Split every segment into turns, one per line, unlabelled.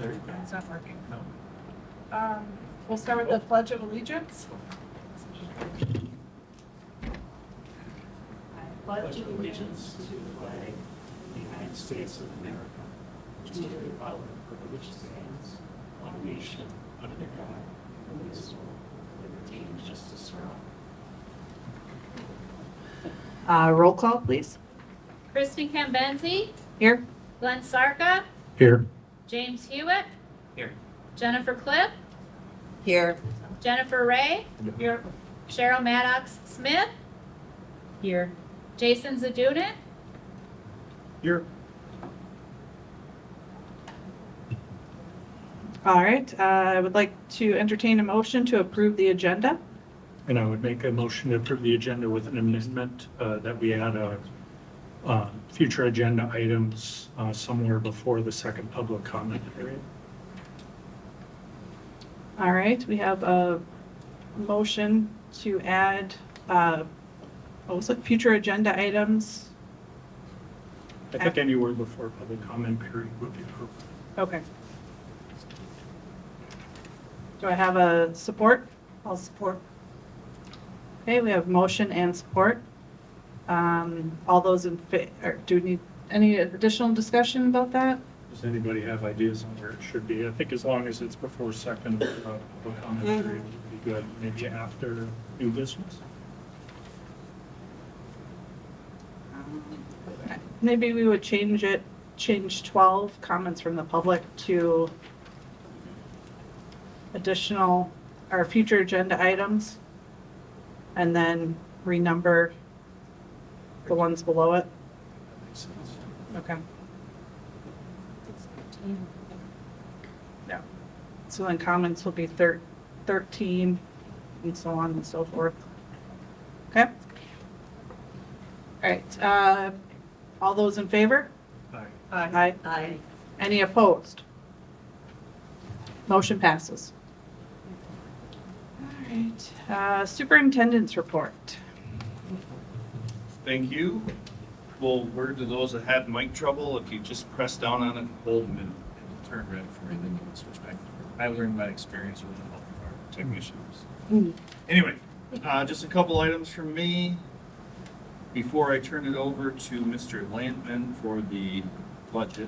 It's not working. We'll start with the Pledge of Allegiance.
Pledge allegiance to the flag of the United States of America, and to the republic for which it stands, one nation, under God, indivisible, with liberty and justice for all.
Roll call, please.
Christy Cambenzi,
Here.
Glenn Sarka,
Here.
James Hewitt,
Here.
Jennifer Cliff,
Here.
Jennifer Ray,
Here.
Cheryl Maddox Smith,
Here.
Jason Zadunik,
Here.
All right, I would like to entertain a motion to approve the agenda.
And I would make a motion to approve the agenda with an amendment that we add future agenda items somewhere before the second public comment period.
All right, we have a motion to add, what was it, future agenda items.
I think anywhere before public comment period would be approved.
Okay. Do I have a support?
I'll support.
Okay, we have motion and support. All those in favor, do we need any additional discussion about that?
Does anybody have ideas on where it should be? I think as long as it's before second public comment period would be good. Maybe after new business.
Maybe we would change 12 comments from the public to additional or future agenda items, and then renumber the ones below it.
That makes sense.
Okay. Yeah. So then comments will be 13 and so on and so forth. Okay? All right, all those in favor?
Aye.
Aye.
Aye.
Any opposed? Motion passes. All right, superintendent's report.
Thank you. Well, word to those that had mic trouble, if you just press down on it and hold them and it'll turn red for you, then you can switch back. I learned my experience with the health department technicians. Anyway, just a couple items from me before I turn it over to Mr. Landman for the budget.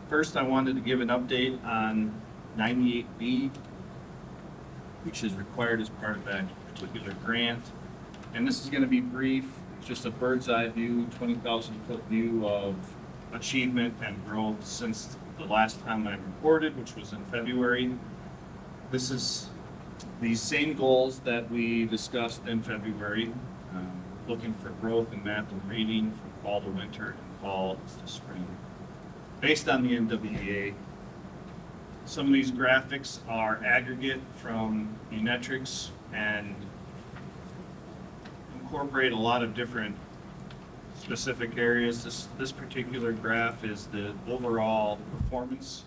First, I wanted to give an update on 98B, which is required as part of that particular grant. And this is going to be brief, just a bird's eye view, 20,000 foot view of achievement and growth since the last time I reported, which was in February. This is these same goals that we discussed in February, looking for growth in math and reading from fall to winter and fall to spring. Based on the NWEA, some of these graphics are aggregate from Unetrics and incorporate a lot of different specific areas. This particular graph is the overall performance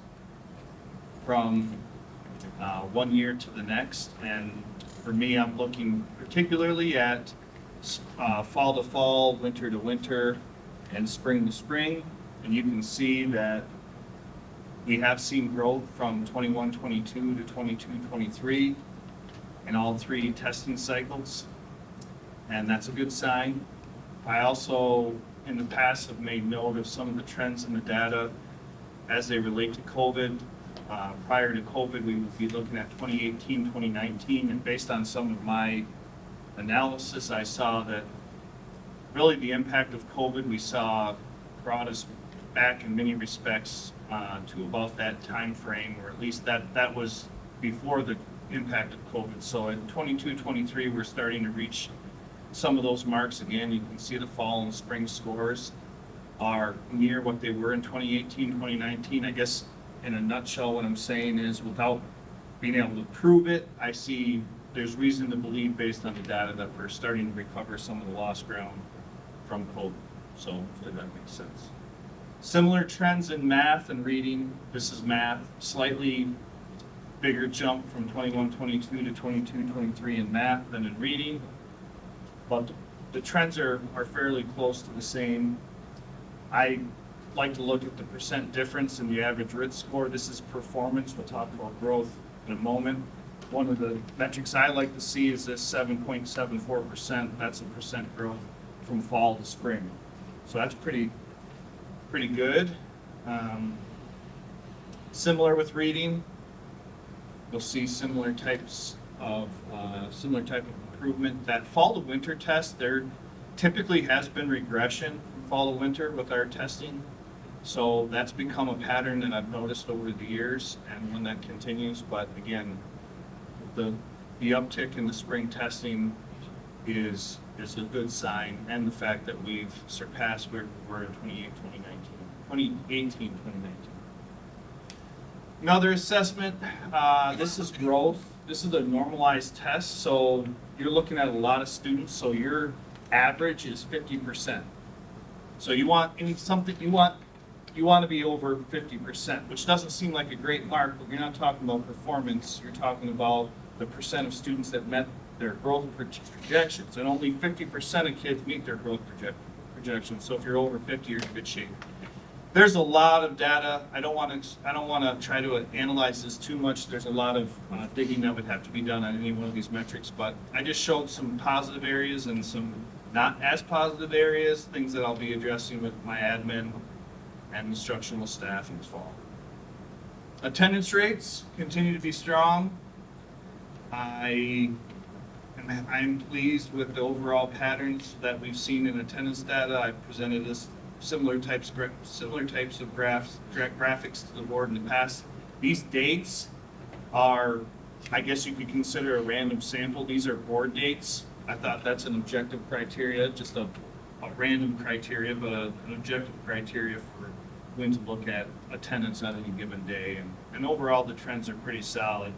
from 1 year to the next. And for me, I'm looking particularly at fall to fall, winter to winter, and spring to spring. And you can see that we have seen growth from 21-22 to 22-23 in all three testing cycles. And that's a good sign. I also, in the past, have made note of some of the trends in the data as they relate to COVID. Prior to COVID, we would be looking at 2018, 2019, and based on some of my analysis, I saw that really the impact of COVID we saw brought us back in many respects to about that time frame, or at least that was before the impact of COVID. So in 22-23, we're starting to reach some of those marks again. You can see the fall and spring scores are near what they were in 2018, 2019. I guess in a nutshell, what I'm saying is, without being able to prove it, I see there's reason to believe based on the data that we're starting to recover some of the lost ground from COVID. So hopefully that makes sense. Similar trends in math and reading. This is math, slightly bigger jump from 21-22 to 22-23 in math than in reading. But the trends are fairly close to the same. I like to look at the percent difference in the average RIT score. This is performance. We'll talk about growth in a moment. One of the metrics I like to see is this 7.74%. That's a percent growth from fall to spring. So that's pretty good. Similar with reading, you'll see similar type of improvement. That fall to winter test, there typically has been regression from fall to winter with our testing. So that's become a pattern that I've noticed over the years, and when that continues, but again, the uptick in the spring testing is a good sign, and the fact that we've surpassed where we were in 2018, 2019. Another assessment, this is growth. This is a normalized test, so you're looking at a lot of students, so your average is 50%. So you want to be over 50%, which doesn't seem like a great mark, but you're not talking about performance, you're talking about the percent of students that met their growth projections, and only 50% of kids meet their growth projections. So if you're over 50, you're in good shape. There's a lot of data. I don't want to try to analyze this too much. There's a lot of digging that would have to be done on any one of these metrics, but I just showed some positive areas and some not as positive areas, things that I'll be addressing with my admin and instructional staff in this fall. Attendance rates continue to be strong. I'm pleased with the overall patterns that we've seen in attendance data. I presented this similar types of graphics to the board in the past. These dates are, I guess you could consider a random sample. These are board dates. I thought that's an objective criteria, just a random criteria, but an objective criteria for when to look at attendance on any given day. And overall, the trends are pretty solid.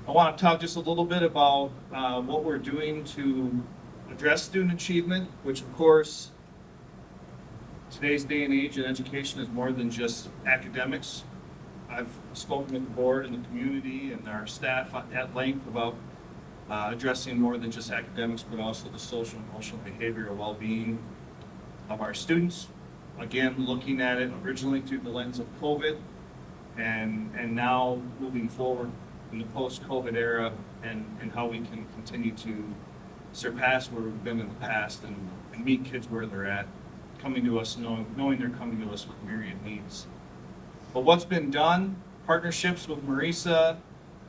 I want to talk just a little bit about what we're doing to address student achievement, which of course, today's day and age in education is more than just academics. I've spoken with the board and the community and our staff at length about addressing more than just academics, but also the social, emotional, behavioral well-being of our students. Again, looking at it originally through the lens of COVID, and now moving forward in the post-COVID era, and how we can continue to surpass where we've been in the past and meet kids where they're at, coming to us, knowing they're coming to us with myriad needs. But what's been done, partnerships with Marisa,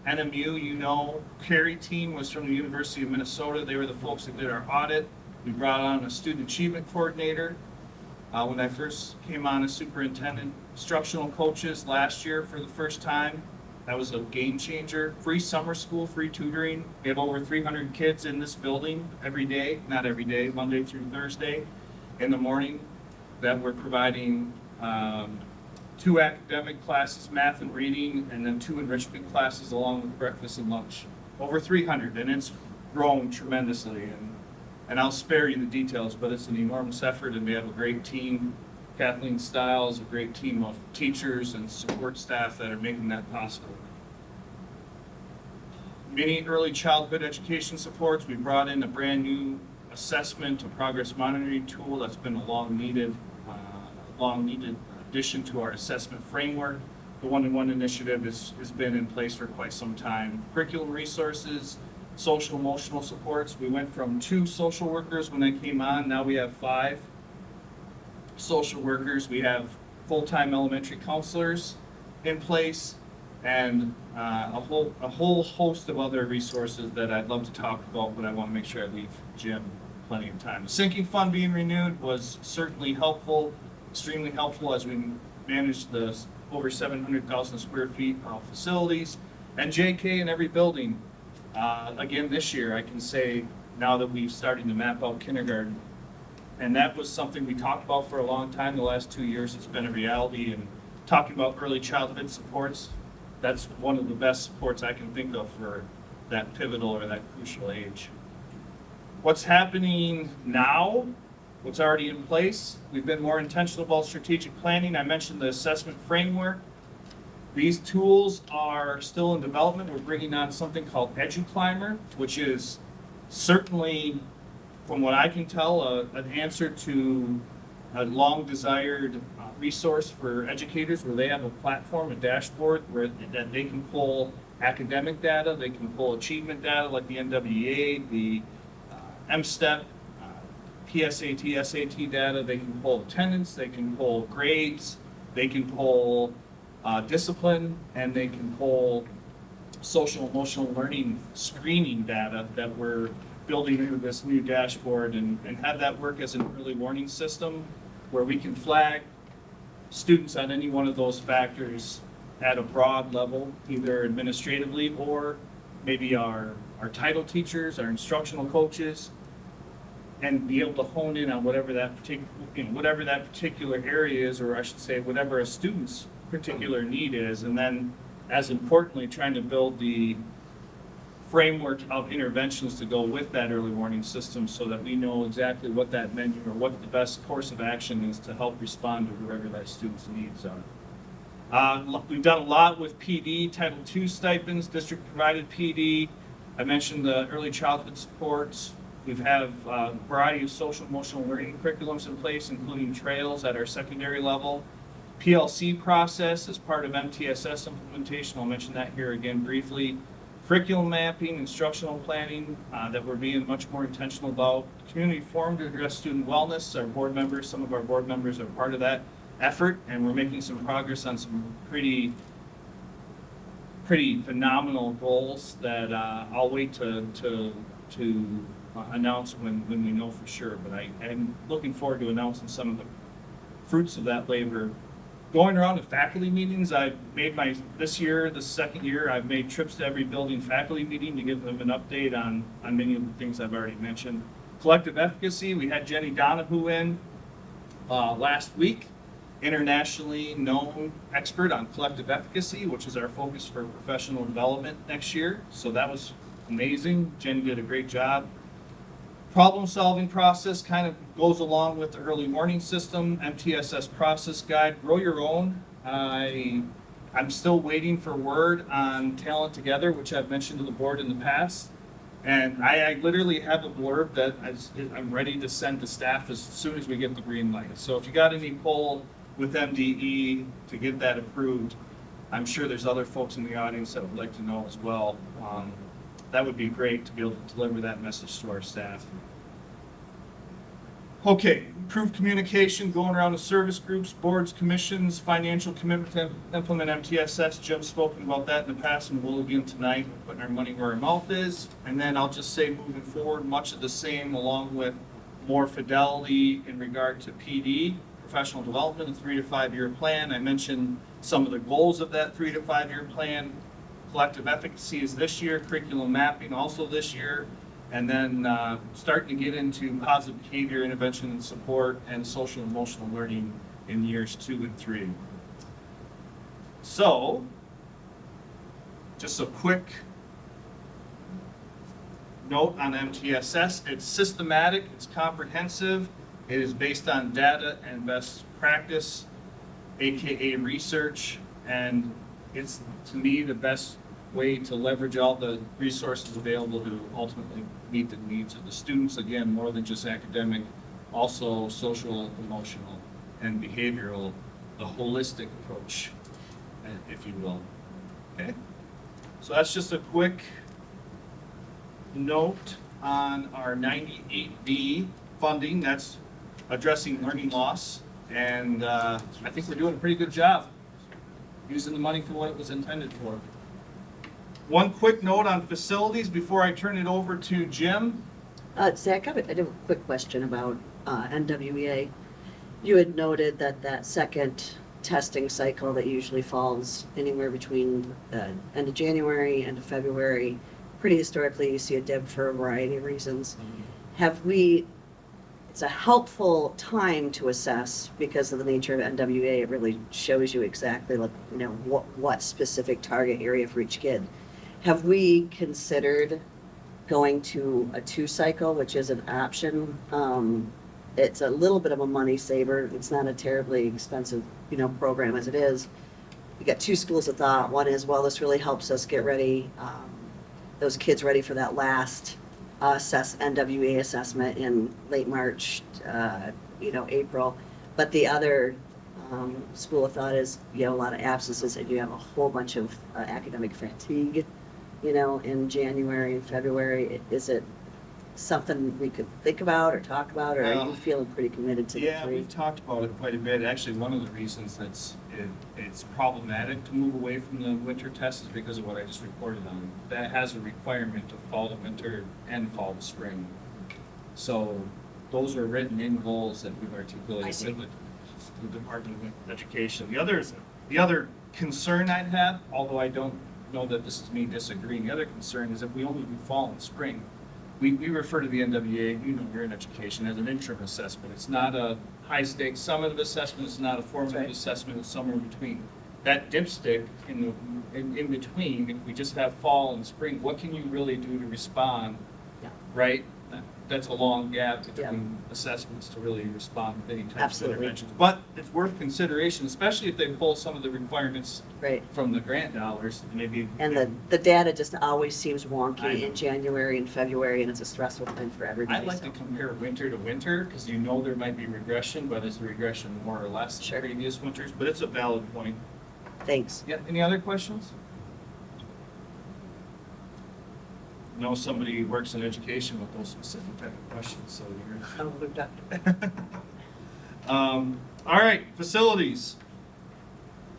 NMU, Carey team was from the University of Minnesota. They were the folks that did our audit. We brought on a student achievement coordinator. When I first came on as superintendent, instructional coaches last year for the first time. That was a game changer. Free summer school, free tutoring. We have over 300 kids in this building every day, not every day, Monday through Thursday in the morning, that we're providing 2 academic classes, math and reading, and then 2 enrichment classes along with breakfast and lunch. Over 300, and it's grown tremendously. And I'll spare you the details, but it's an enormous effort, and we have a great team. Kathleen Stiles, a great team of teachers and support staff that are making that possible. Many early childhood education supports. We brought in a brand new assessment and progress monitoring tool that's been a long needed addition to our assessment framework. The one-on-one initiative has been in place for quite some time. Curriculum resources, social emotional supports. We went from 2 social workers when I came on, now we have 5 social workers. We have full-time elementary counselors in place, and a whole host of other resources that I'd love to talk about, but I want to make sure I leave Jim plenty of time. The sinking fund being renewed was certainly helpful, extremely helpful as we managed the over 700,000 square feet of facilities, and JK in every building. Again, this year, I can say now that we've started to map out kindergarten, and that was something we talked about for a long time. The last 2 years, it's been a reality. And talking about early childhood supports, that's one of the best supports I can think of for that pivotal or that crucial age. What's happening now, what's already in place, we've been more intentional about strategic planning. I mentioned the assessment framework. These tools are still in development. We're bringing on something called EduClimber, which is certainly from what I can tell, an answer to a long-desired resource for educators where they have a platform, a dashboard where that they can pull academic data, they can pull achievement data like the NWEA, the MSTEP, PSAT, SAT data, they can pull attendance, they can pull grades, they can pull discipline, and they can pull social emotional learning screening data that we're building into this new dashboard and have that work as an early warning system where we can flag students on any one of those factors at a broad level, either administratively or maybe our title teachers, our instructional coaches, and be able to hone in on whatever that particular area is, or I should say, whatever a student's particular need is, and then, as importantly, trying to build the framework of interventions to go with that early warning system so that we know exactly what that menu or what the best course of action is to help respond to whoever that student's needs are. We've done a lot with PD, Title II stipends, district-provided PD. I mentioned the early childhood supports. We have a variety of social emotional learning curriculums in place, including trails at our secondary level. PLC process as part of MTSS implementation. I'll mention that here again briefly. Curriculum mapping, instructional planning that we're being much more intentional about. Community forum to address student wellness. Our board members, some of our board members are part of that effort, and we're making some progress on some pretty phenomenal goals that I'll wait to announce when we know for sure. But I'm looking forward to announcing some of the fruits of that labor. Going around to faculty meetings, I've made this year, the second year, I've made trips to every building faculty meeting to give them an update on many of the things I've already mentioned. Collective efficacy, we had Jenny Donahue in last week, internationally known expert on collective efficacy, which is our focus for professional development next year. So that was amazing. Jenny did a great job. Problem-solving process kind of goes along with the early warning system, MTSS process guide, grow your own. I'm still waiting for word on Talent Together, which I've mentioned to the board in the past. And I literally have a blurb that I'm ready to send to staff as soon as we get the green light. So if you got any pull with MDE to get that approved, I'm sure there's other folks in the audience that would like to know as well. That would be great to be able to deliver that message to our staff. Okay, improved communication, going around to service groups, boards, commissions, financial commitment to implement MTSS. Jim's spoken about that in the past and will again tonight, putting our money where our mouth is. And then I'll just say moving forward, much of the same along with more fidelity in regard to PD, professional development, a 3 to 5 year plan. I mentioned some of the goals of that 3 to 5 year plan. Collective efficacy is this year, curriculum mapping also this year, and then starting to get into positive behavior intervention and support and social and emotional learning in years 2 and 3. So, just a quick note on MTSS. It's systematic, it's comprehensive, it is based on data and best practice, aka research, and it's, to me, the best way to leverage all the resources available to ultimately meet the needs of the students. Again, more than just academic, also social, emotional, and behavioral, the holistic approach, if you will. Okay? So that's just a quick note on our 98D funding. That's addressing learning loss. And I think we're doing a pretty good job using the money for what it was intended for. One quick note on facilities before I turn it over to Jim.
Zach, I have a quick question about NWEA. You had noted that second testing cycle that usually falls anywhere between end of January, end of February. Pretty historically, you see a dip for a variety of reasons. It's a helpful time to assess because of the nature of NWA. It really shows you exactly what specific target area for each kid. Have we considered going to a 2 cycle, which is an option? It's a little bit of a money saver. It's not a terribly expensive, program as it is. We got 2 schools of thought. One is, well, this really helps us get ready, those kids ready for that last assess NWA assessment in late March, April. But the other school of thought is you have a lot of absences and you have a whole bunch of academic fatigue, in January and February. Is it something we could think about or talk about, or are you
Well,
feeling pretty committed to the
Yeah,
three?
we've talked about it quite a bit. Actually, one of the reasons it's problematic to move away from the winter test is because of what I just reported on. That has a requirement of fall to winter and fall to spring. So those are written in goals that we've
I
articulated
see.
with the Department of Education. The other concern I'd have, although I don't know that this is me disagreeing, the other concern is if we only do fall and spring, we refer to the NWA, you're in education, as an interim assessment. It's not a high stakes summative assessment, it's not a formative
right.
assessment, it's somewhere in between. That dipstick in between, if we just have fall and spring, what can you really do to respond?
Yeah.
Right? That's a long gap
Yeah.
between assessments to really respond with any types of
Absolutely.
interventions. But it's worth consideration, especially if they pull some of the requirements
Right.
from the grant dollars, maybe.
And the data just always seems
I
wonky
know.
in January and February, and it's a stressful time for everybody.
I'd like to
so.
compare winter to winter, because there might be regression, but is the regression more or less
Sure.
than previous winters? But it's a valid point.
Thanks.
Yeah, any other questions? Know somebody who works in education with those specific type of questions, so you're.
Oh, we've got-
All right, facilities.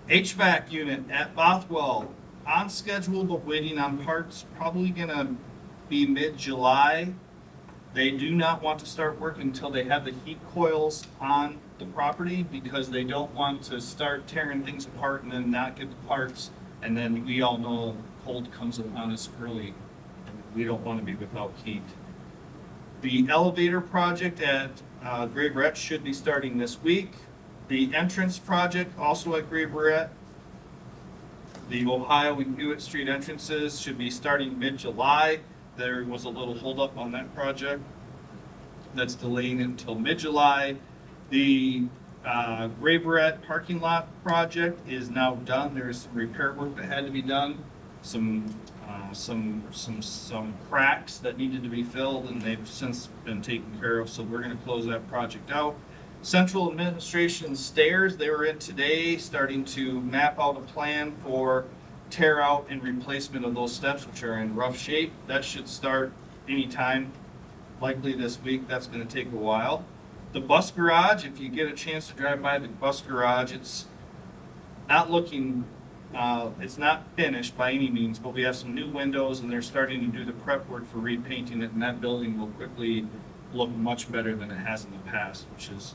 HVAC unit at Bothwell, on schedule but waiting on parts, probably gonna be mid-July. They do not want to start working until they have the heat coils on the property because they don't want to start tearing things apart and then not get the parts. And then we all know cold comes upon us early. We don't want to be without heat. The elevator project at Gray Barrett should be starting this week. The entrance project also at Gray Barrett. The Ohio and Hewitt Street entrances should be starting mid-July. There was a little holdup on that project that's delaying it until mid-July. The Gray Barrett parking lot project is now done. There's some repair work that had to be done. Some cracks that needed to be filled, and they've since been taken care of, so we're gonna close that project out. Central Administration stairs, they were in today, starting to map out a plan for tear out and replacement of those steps, which are in rough shape. That should start anytime, likely this week. That's gonna take a while. The bus garage, if you get a chance to drive by the bus garage, it's not looking it's not finished by any means, but we have some new windows and they're starting to do the prep work for repainting it, and that building will quickly look much better than it has in the past, which is,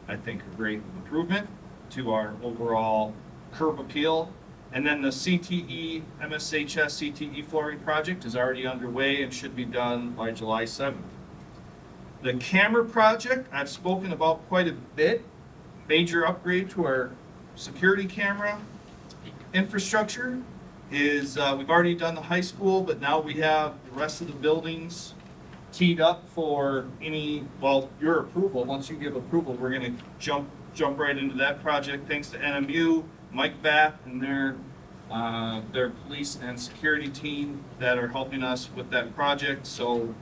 I think, a great improvement to our overall curb appeal. And then the CTE, MSHS CTE flooring project is already underway and should be done by July 7th. The camera project, I've spoken about quite a bit. Major upgrade to our security camera infrastructure is, we've already done the high school, but now we have the rest of the buildings teed up for your approval. Once you give approval, we're gonna jump right into that project, thanks to NMU, Mike Bath, and their police and security team that are helping us with that project. So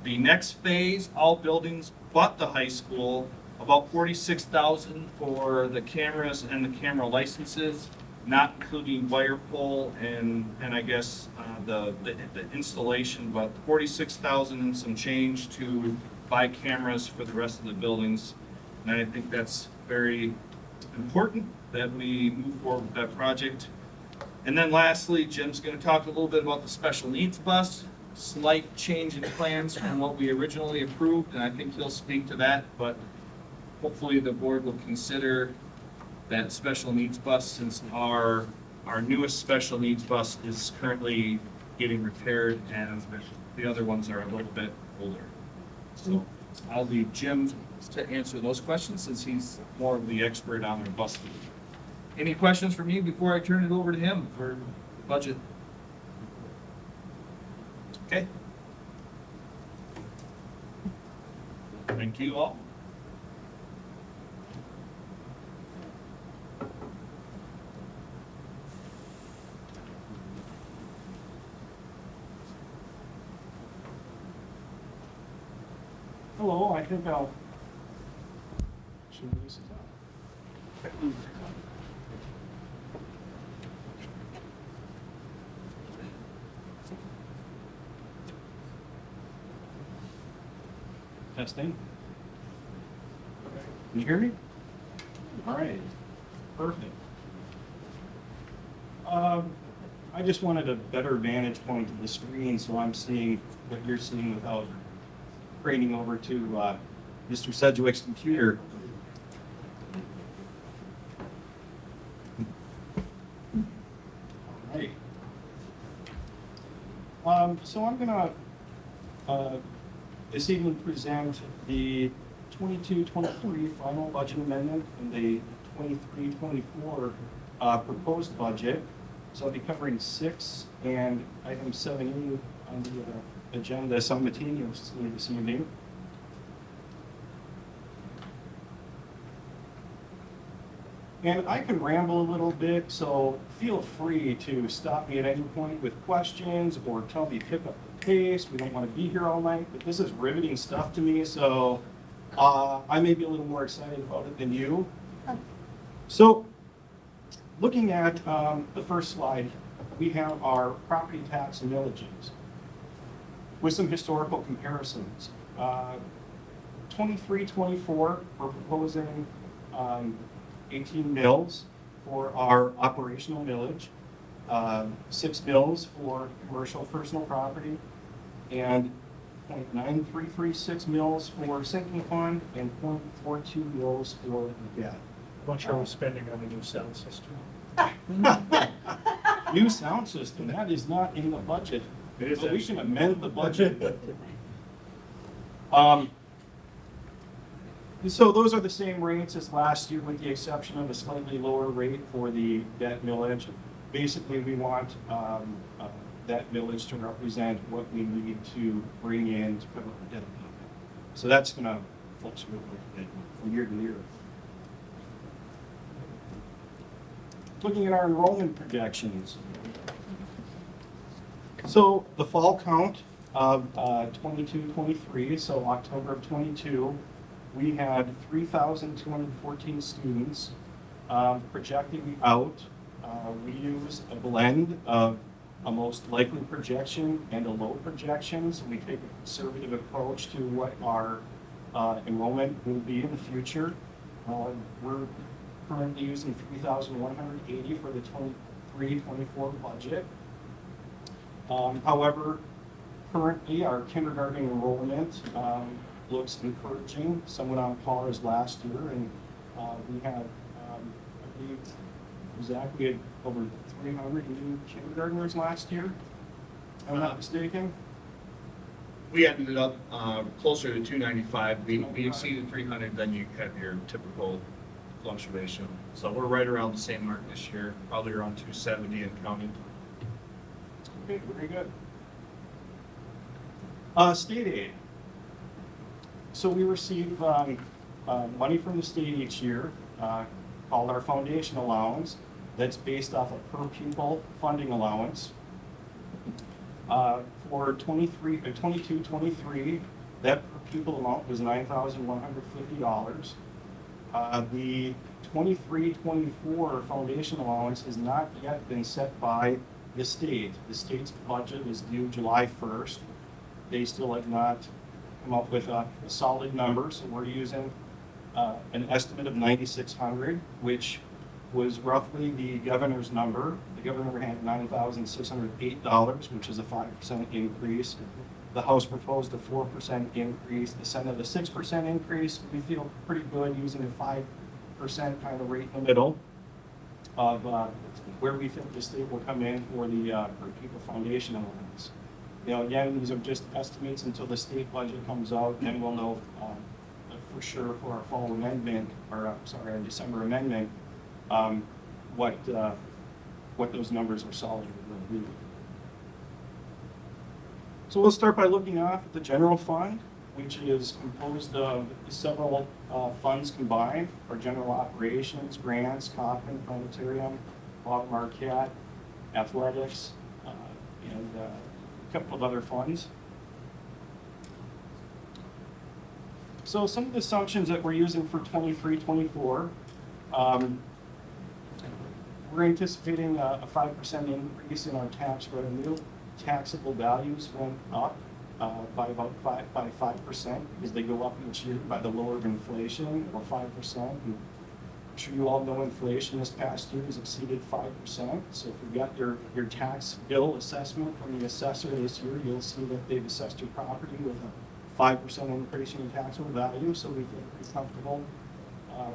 the next phase, all buildings but the high school, about $46,000 for the cameras and the camera licenses, not including wire pull and I guess the installation, but $46,000 and some change to buy cameras for the rest of the buildings. And I think that's very important that we move forward with that project. And then lastly, Jim's going to talk a little bit about the special needs bus. Slight change in plans from what we originally approved, and I think he'll speak to that, but hopefully the board will consider that special needs bus, since our newest special needs bus is currently getting repaired and the other ones are a little bit older. So I'll leave Jim to answer those questions since he's more of the expert on our bus fleet. Any questions for me before I turn it over to him for the budget? Okay. Thank you all.
below, I think I'll. Actually, this is out. Testing. Can you hear me? All right, perfect. I just wanted a better vantage point of the screen, so I'm seeing what you're seeing without craning over to Mr. Sedgwick's computer. All right. So I'm gonna this evening present the 22-23 final budget amendment and the 23-24 proposed budget. So I'll be covering 6 and item 7E on the agenda simultaneously this evening. And I can ramble a little bit, so feel free to stop me at any point with questions or tell me to pick up the pace. We don't want to be here all night, but this is riveting stuff to me, so I may be a little more excited about it than you. So, looking at the first slide, we have our property tax and millages with some historical comparisons. 23-24, we're proposing 18 mills for our operational millage, 6 mills for commercial personal property, and 0.9336 mills for sinking fund, and 0.42 mills for the debt.
How much are we spending on a new sound system?
New sound system, that is not in the budget.
It is
But we
actually.
should amend the budget. So those are the same rates as last year, with the exception of a slightly lower rate for the debt millage. Basically, we want that millage to represent what we need to bring in to cover the debt payment. So that's going to fluctuate from year to year. Looking at our enrollment projections. So the fall count of 22-23, so October of 22, we had 3,214 students projecting out. We use a blend of a most likely projection and a low projection, so we take a conservative approach to what our enrollment will be in the future. We're currently using 3,180 for the 23-24 budget. However, currently our kindergarten enrollment looks encouraging, somewhat on par as last year, and we had, I believe, Zach, we had over 300 new kindergartners last year, if I'm not mistaken.
We ended up closer to 295. We exceeded 300, then you have your typical fluctuation. So we're right around the same mark this year, probably around 270 and counting.
Okay, very good. State aid. So we receive money from the state each year, called our foundation allowance. That's based off a per pupil funding allowance. For 22-23, that per pupil amount was $9,150. The 23-24 foundation allowance has not yet been set by the state. The state's budget is due July 1st. They still have not come up with a solid number, so we're using an estimate of $9,600, which was roughly the governor's number. The governor had $9,608, which is a 5% increase. The House proposed a 4% increase, the Senate a 6% increase. We feel pretty good using a 5% kind of rate in the middle of where we think the state will come in for the per pupil foundation allowance. You know, again, these are just estimates until the state budget comes out, and we'll know for sure for our fall amendment, or sorry, our December amendment, what those numbers are solid will be. So we'll start by looking off at the general fund, which is composed of several funds combined: our general operations, grants, Coffin, planetarium, Bob Marquette, athletics, and a couple of other funds. So some of the assumptions that we're using for 23-24, we're anticipating a 5% increase in our tax revenue. Taxable values went up by about 5% because they go up each year by the lower of inflation, or 5%. And I'm sure you all know inflation this past year has exceeded 5%. So if you've got your tax bill assessment from the assessor this year, you'll see that they've assessed your property with a 5% increase in your taxable value. So we feel pretty comfortable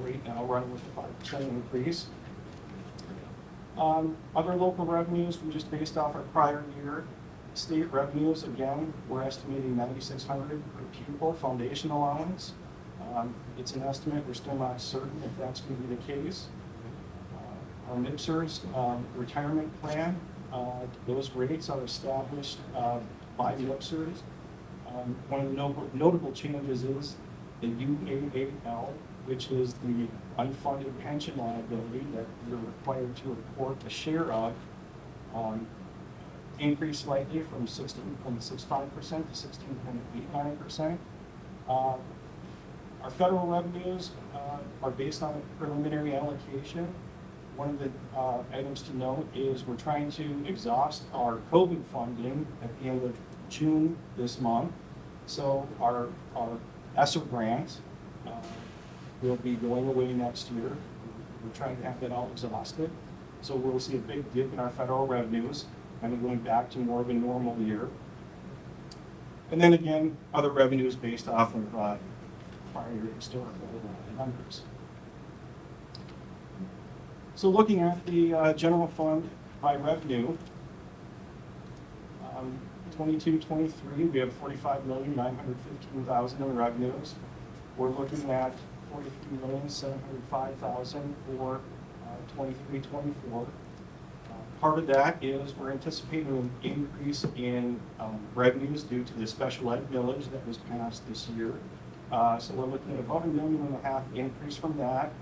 right now running with a 5% increase. Other local revenues, we just based off our prior year. State revenues, again, we're estimating $9,600 per pupil foundation allowance. It's an estimate, we're still not certain if that's going to be the case. Our MIPSers retirement plan, those rates are established by the MIPSers. One of the notable changes is the UAAL, which is the unfunded pension liability that you're required to report a share of, increased slightly from 16.65% to 16.89%. Our federal revenues are based on a preliminary allocation. One of the items to note is we're trying to exhaust our COVID funding at the end of June this month. So our ESSER grant will be going away next year. We're trying to have that all exhausted. So we'll see a big dip in our federal revenues, and we're going back to more of a normal year. And then again, other revenues based off of prior historical numbers. So looking at the general fund by revenue, 22-23, we have $45,915,000 in revenues. We're looking at $43,705,000 for 23-24. Part of that is we're anticipating an increase in revenues due to the special ed millage that was passed this year. So we're looking at about $1.5 million increase from that.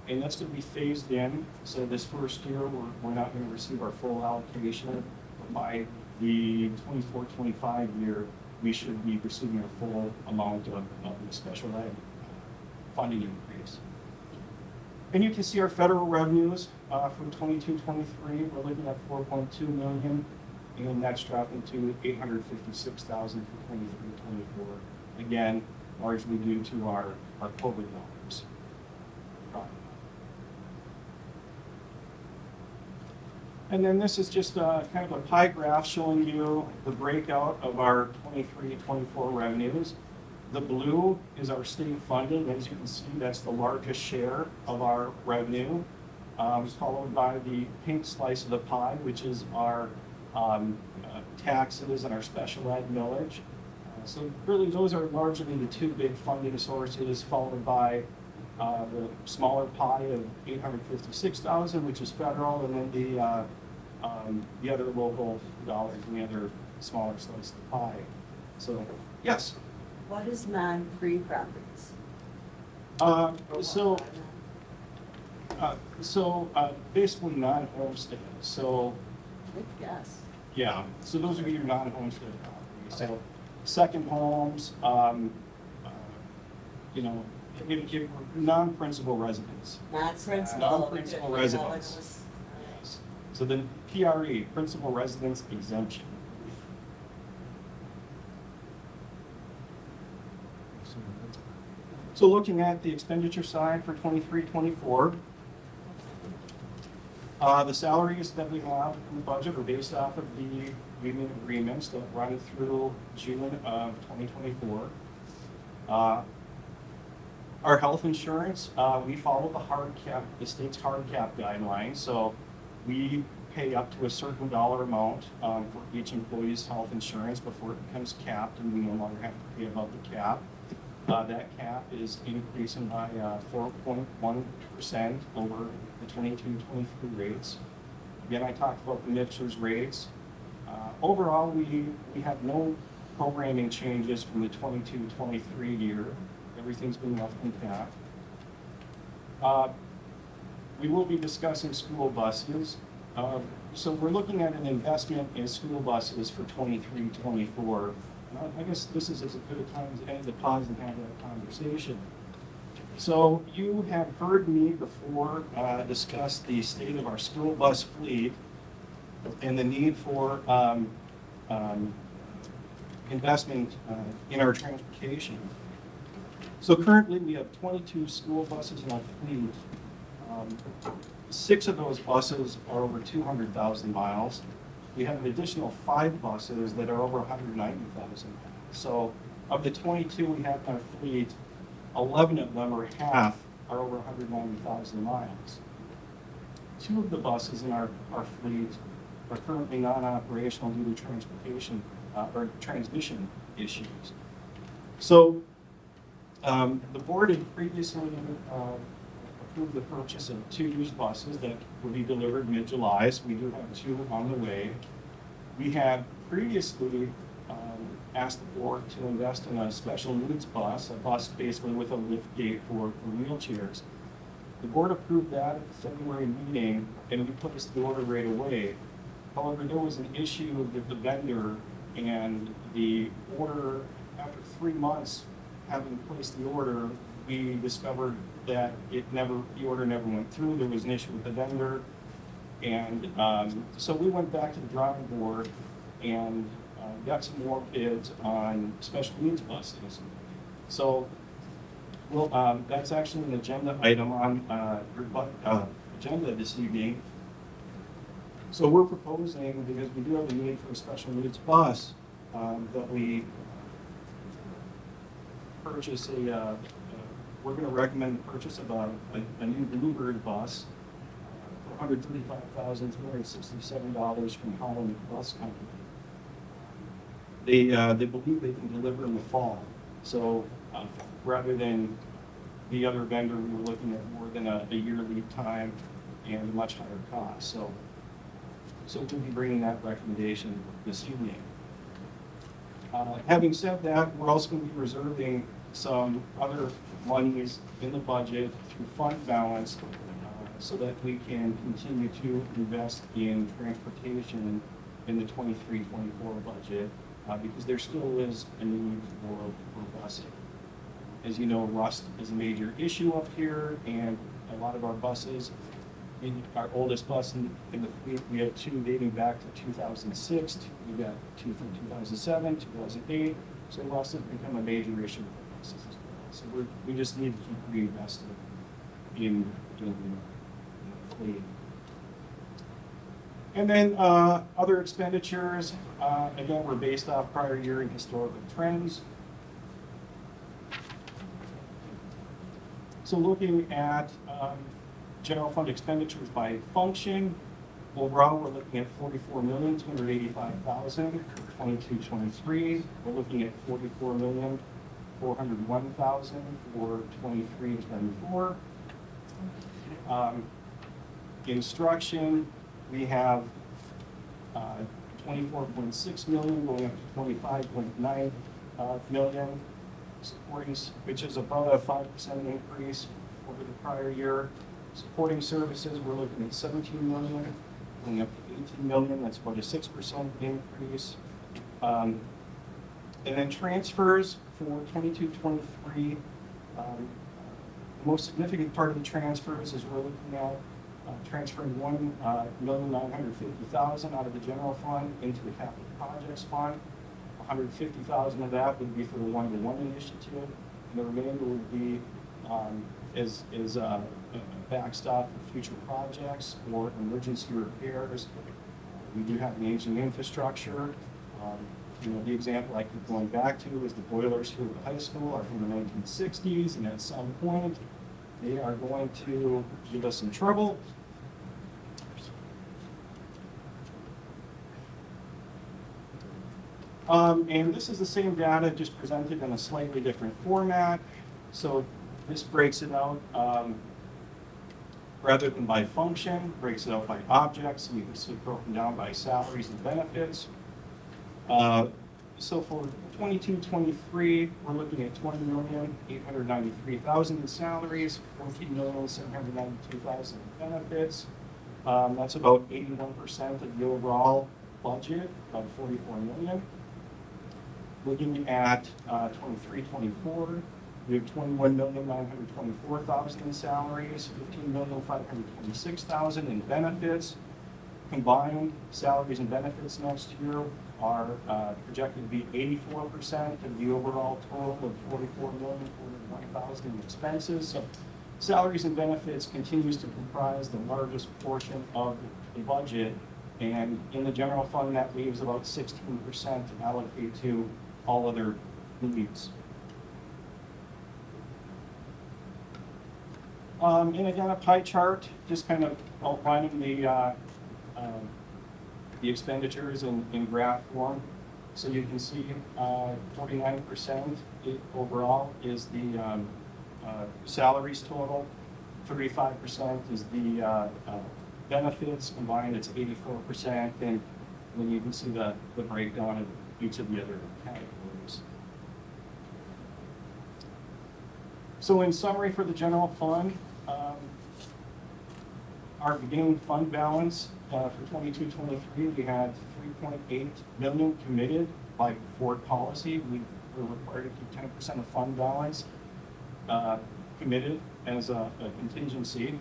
And that's going to be phased in. So this first year, we're not going to receive our full allocation. By the 24-25 year, we should be receiving a full amount of the special ed funding increase. And you can see our federal revenues from 22-23. We're looking at $4.2 million, and that's dropping to $856,000 for 23-24. Again, largely due to our COVID dollars. And then this is just kind of a pie graph showing you the breakout of our 23-24 revenues. The blue is our state funding. As you can see, that's the largest share of our revenue, followed by the pink slice of the pie, which is our taxes and our special ed millage. So really, those are largely the two big funding sources, followed by the smaller pie of $856,000, which is federal, and then the other local dollars and the other smaller slice of the pie. So, yes.
What is non-free properties?
Basically non-homestead. So,
Good guess.
yeah. So those would be your non-homestead properties. So, second homes, non-principal residence.
Not principal.
Non-principal residence. So then PRE, principal residence exemption. So looking at the expenditure side for 23-24, the salaries that we have in the budget are based off of the union agreements that run through June of 2024. Our health insurance, we follow the state's hard cap guidelines. So we pay up to a certain dollar amount for each employee's health insurance before it becomes capped, and we no longer have to pay above the cap. That cap is increasing by 4.1% over the 22-23 rates. Again, I talked about the MIPSers rates. Overall, we have no programming changes from the 22-23 year. Everything's been left intact. We will be discussing school buses. So we're looking at an investment in school buses for 23-24 I guess this is as good a time as any to pause and have that conversation. So you have heard me before discuss the state of our school bus fleet and the need for investment in our transportation. So currently, we have 22 school buses in our fleet. 6 of those buses are over 200,000 miles. We have an additional 5 buses that are over 190,000 miles. So of the 22 we have in our fleet, 11 of them, or half, are over 190,000 miles. 2 of the buses in our fleet are currently non-operational due to transportation or transmission issues. So the board had previously approved the purchase of 2 used buses that would be delivered mid-July, so we do have 2 on the way. We had previously asked the board to invest in a special needs bus, a bus basically with a lift gate for wheelchairs. The board approved that at the February meeting, and we placed the order right away. However, there was an issue with the vendor, and the order, after 3 months having placed the order, we discovered that the order never went through. There was an issue with the vendor, and so we went back to the drawing board and got some more bids on special needs buses. So, well, that's actually an agenda item on your agenda this evening. So we're proposing, because we do have a need for a special needs bus, that we purchase we're going to recommend the purchase of a new Bluebird bus for $135,267 from Holland Bus Company. They believe they can deliver in the fall. So rather than the other vendor, we were looking at more than a year lead time and a much higher cost. So we'll be bringing that recommendation this evening. Having said that, we're also going to be reserving some other monies in the budget through fund balance so that we can continue to invest in transportation in the 23-24 budget because there still is a need for busing. As you know, rust is a major issue up here, and a lot of our buses, in our oldest bus in the fleet, we have 2 dating back to 2006. We got 2 from 2007, 2008. So rust has become a major issue for buses as well. So we just need to keep reinvesting in the fleet. And then other expenditures, again, were based off prior year and historical trends. So looking at general fund expenditures by function, overall we're looking at $44,285,000 for 22-23. We're looking at $44,401,000 for 23-24. Instruction, we have 24.6 million going up to 25.9 million. Supporting, which is about a 5% increase over the prior year. Supporting services, we're looking at 17 million, going up to 18 million. That's about a 6% increase. And then transfers for 22-23. The most significant part of the transfers is we're looking at transferring $1,950,000 out of the general fund into the capital projects fund. $150,000 of that would be for the one-to-one initiative, and the remainder would be as a backstop for future projects or emergency repairs. We do have an aging infrastructure. The example I keep going back to is the boilers here at the high school are from the 1960s, and at some point they are going to give us some trouble. And this is the same data, just presented in a slightly different format. So this breaks it out, rather than by function, breaks it out by objects. So you can see broken down by salaries and benefits. So for 22-23, we're looking at $20,893,000 in salaries, $14,792,000 in benefits. That's about 81% of the overall budget of $44 million. Looking at 23-24, we have 21,924,000 in salaries, 15,526,000 in benefits. Combined salaries and benefits next year are projected to be 84% of the overall total of 44,420,000 in expenses. So salaries and benefits continues to comprise the largest portion of the budget. And in the general fund, that leaves about 16% to allocate to all other needs. And again, a pie chart, just kind of outlining the expenditures in graph form. So you can see 49% overall is the salaries total, 35% is the benefits combined, it's 84%, and then you can see the breakdown of each of the other categories. So in summary for the general fund, our beginning fund balance for 22-23, we had 3.8 million committed by board policy. We were required to keep 10% of fund balance committed as a contingency.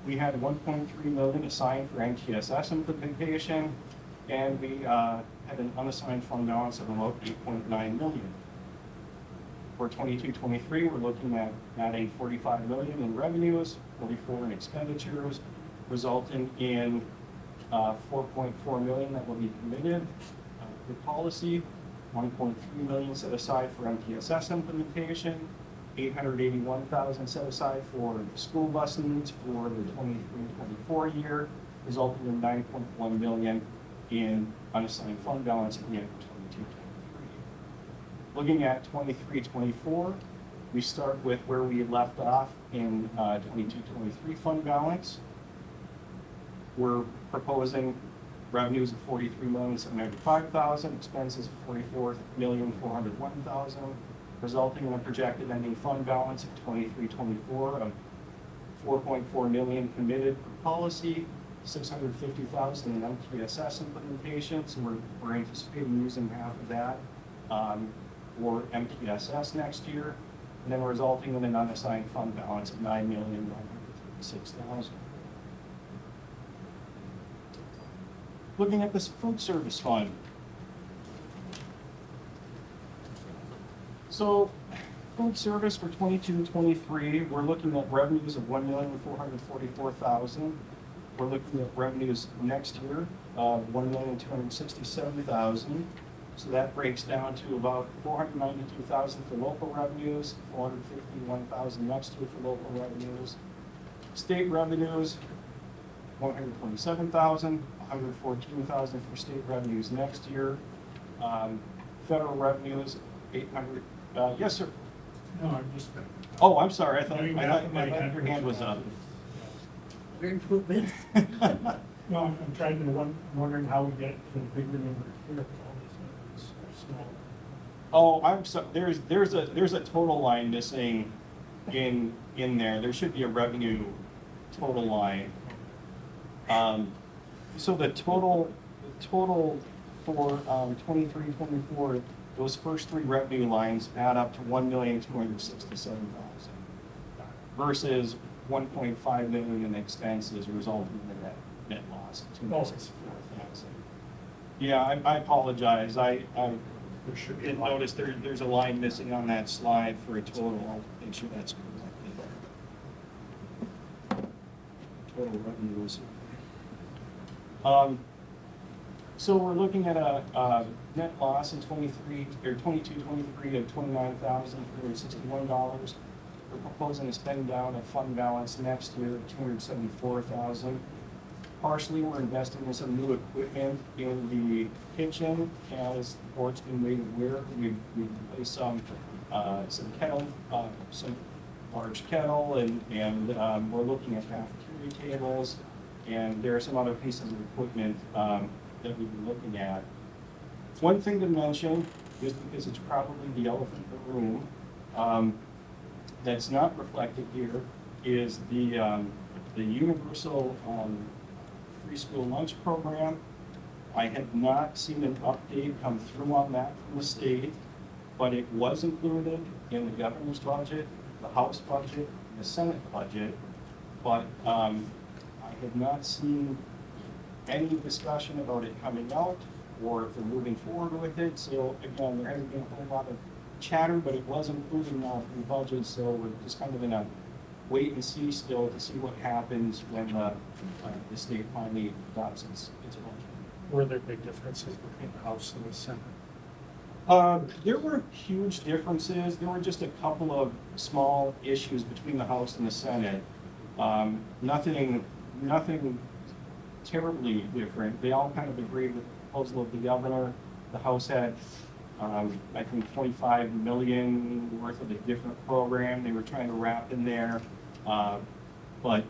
We had 1.3 million assigned for MTSS implementation, and we had an unassigned fund balance of about 8.9 million. For 22-23, we're looking at adding 45 million in revenues, 44 in expenditures, resulting in 4.4 million that will be committed with policy, 1.3 million set aside for MTSS implementation, 881,000 set aside for the school bus needs for the 23-24 year, resulting in 9.1 million in unassigned fund balance at the end of 22-23. Looking at 23-24, we start with where we left off in 22-23 fund balance. We're proposing revenues of 43,795,000, expenses of 44,401,000, resulting in a projected ending fund balance of 23-24 of 4.4 million committed for policy, 650,000 in MTSS implementation. So we're anticipating using half of that for MTSS next year, and then resulting in an unassigned fund balance of 9,136,000. Looking at this food service fund. So food service for 22-23, we're looking at revenues of 1,444,000. We're looking at revenues next year of 1,267,000. So that breaks down to about 492,000 for local revenues, 451,000 next year for local revenues. State revenues, 127,000, 114,000 for state revenues next year. Federal revenues, 800. Yes, sir.
No, I'm just.
Oh, I'm sorry. I thought
No,
your hand was up.
Your improvement.
No, I'm trying to, wondering how we get to the bigger number here. All these numbers are small.
Oh, I'm sorry. There's a total line missing in there. There should be a revenue total line. So the total for 23-24, those first three revenue lines add up to 1,267,000 versus 1.5 million in expenses, resulting in a net loss of 264,000. Yeah, I apologize. I
There should be a
didn't
line.
notice there's a line missing on that slide for a total. I'll make sure that's correct. Total revenues. So we're looking at a net loss in 22-23 of $29,361. We're proposing to spend down a fund balance next year of $274,000. Partially, we're investing in some new equipment in the kitchen, as the board's been made aware. We've replaced some kettle, some large kettle, and we're looking at cafeteria tables, and there are some other pieces of equipment that we've been looking at. One thing to mention, just because it's probably the elephant in the room, that's not reflected here, is the universal free school lunch program. I have not seen an update come through on that from the state, but it was included in the governor's budget, the House budget, and the Senate budget. But I have not seen any discussion about it coming out or if they're moving forward with it. So again, there hasn't been a whole lot of chatter, but it was included now in the budget, so we're just kind of in a wait and see still to see what happens when the state finally adopts its budget.
Were there big differences between the House and the Senate?
There were huge differences. There were just a couple of small issues between the House and the Senate. Nothing terribly different. They all kind of agreed with the proposal of the governor. The House had, I think, 25 million worth of a different program they were trying to wrap in there. But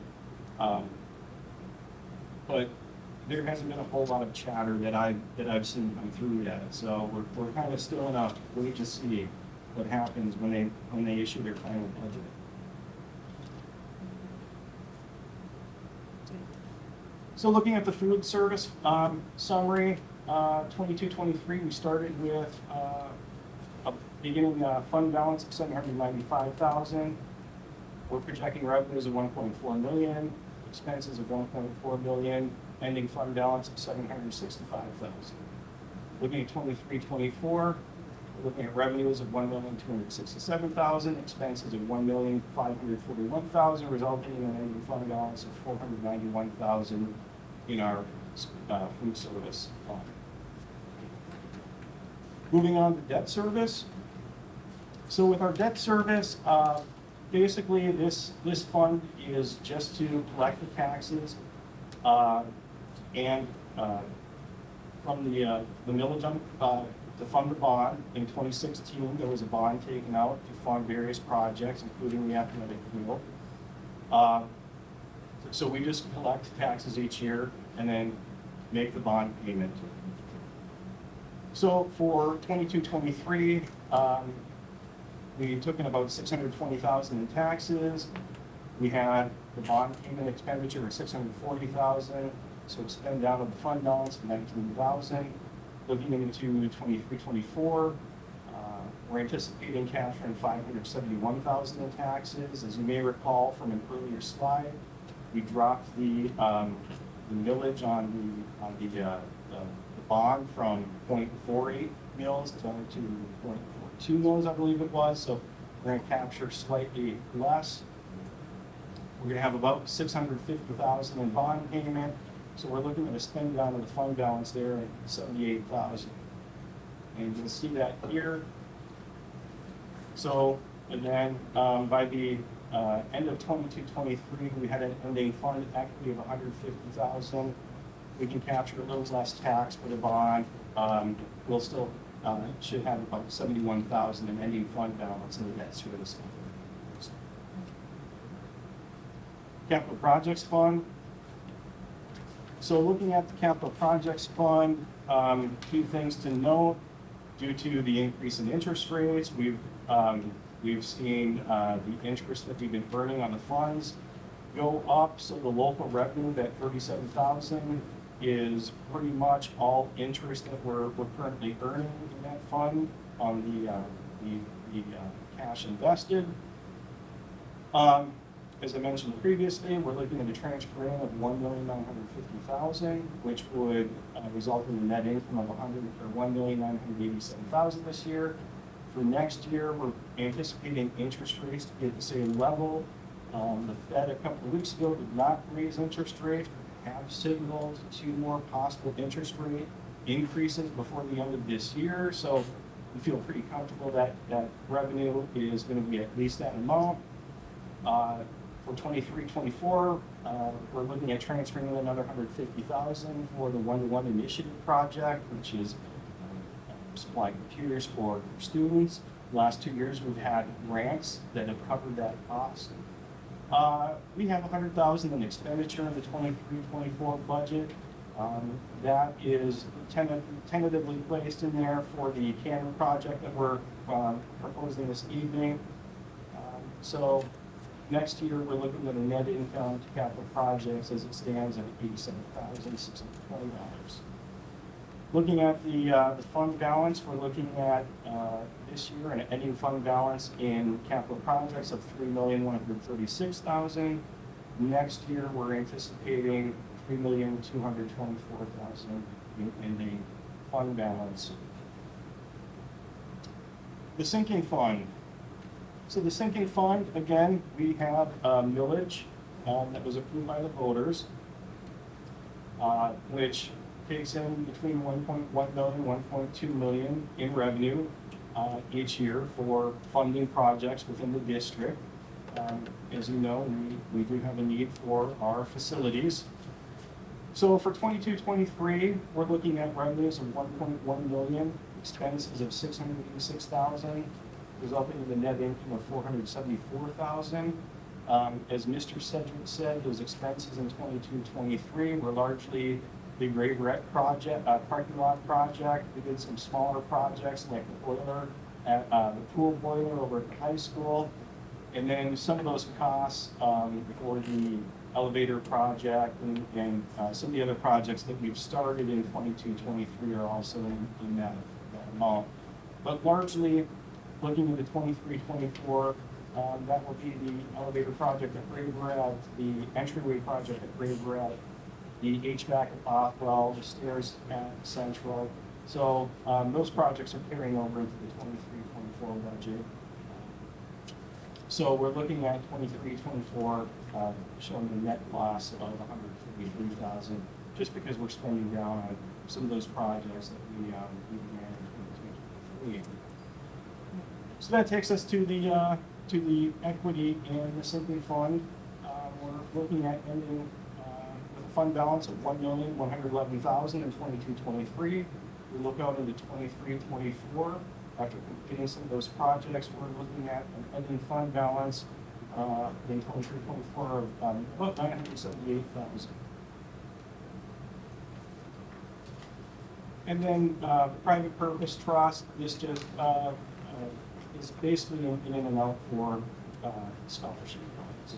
there hasn't been a whole lot of chatter that I've seen come through yet. So we're kind of still in a wait to see what happens when they issue their final budget. So looking at the food service summary, 22-23, we started with a beginning fund balance of $795,000. We're projecting revenues of $1.4 million, expenses of $1.4 million, ending fund balance of $765,000. Looking at 23-24, we're looking at revenues of $1,267,000, expenses of $1,541,000, resulting in an ending fund balance of $491,000 in our food service fund. Moving on to debt service. So with our debt service, basically this fund is just to collect the taxes and from the millage to fund the bond. In 2016, there was a bond taken out to fund various projects, including the athletic field. So we just collect taxes each year and then make the bond payment. So for 22-23, we took in about $620,000 in taxes. We had the bond payment expenditure of $640,000, so spend down of the fund balance of $19,000. Looking into 23-24, we're anticipating capturing $571,000 in taxes. As you may recall from an earlier slide, we dropped the millage on the bond from 0.48 mils down to 0.42 mils, I believe it was. So we're going to capture slightly less. We're going to have about $650,000 in bond payment. So we're looking at a spend down of the fund balance there at $78,000. And you'll see that here. So, and then by the end of 22-23, we had an ending fund equity of $150,000. We can capture a little less tax for the bond. We'll still should have about $71,000 in ending fund balance in the debt service fund. Capital Projects Fund. So looking at the Capital Projects Fund, few things to note. Due to the increase in interest rates, we've seen the interest that we've been earning on the funds go up. So the local revenue, that $37,000, is pretty much all interest that we're currently earning in that fund on the cash invested. As I mentioned previously, we're looking at a transfer in of $1,950,000, which would result in a net income of $1,987,000 this year. For next year, we're anticipating interest rates to be at the same level. The Fed a couple of weeks ago did not raise interest rates, but have signaled 2 more possible interest rate increases before the end of this year. So we feel pretty comfortable that revenue is going to be at least that amount. For 23-24, we're looking at transferring in another $150,000 for the one-to-one initiative project, which is supplying computers for students. The last 2 years, we've had grants that have covered that cost. We have $100,000 in expenditure in the 23-24 budget. That is tentatively placed in there for the camera project that we're proposing this evening. So next year, we're looking at a net income to capital projects as it stands at $87,620. Looking at the fund balance, we're looking at this year an ending fund balance in capital projects of $3,136,000. Next year, we're anticipating $3,224,000 in the fund balance. The sinking fund. So the sinking fund, again, we have a millage that was approved by the voters, which takes in between 1.1 million, 1.2 million in revenue each year for funding projects within the district. As you know, we do have a need for our facilities. So for 22-23, we're looking at revenues of 1.1 million, expenses of 686,000, resulting in the net income of 474,000. As Mr. Sedgwick said, those expenses in 22-23 were largely the Grave Wreck project, parking lot project. We did some smaller projects like the boiler, the pool boiler over at the high school. And then some of those costs for the elevator project and some of the other projects that we've started in 22-23 are also in that amount. But largely, looking into 23-24, that will be the elevator project at Grave Wreck, the entryway project at Grave Wreck, the HVAC at Bothwell, the stairs at Central. So those projects are carrying over into the 23-24 budget. So we're looking at 23-24 showing a net loss of 153,000, just because we're spending down on some of those projects that we began in 22-23. So that takes us to the equity in the sinking fund. We're looking at ending with a fund balance of 1,111,000 in 22-23. We look out into 23-24. After completing some of those projects, we're looking at an ending fund balance in 23-24 of about 978,000. And then private purpose trust, this just is basically in and out for scholarship funds.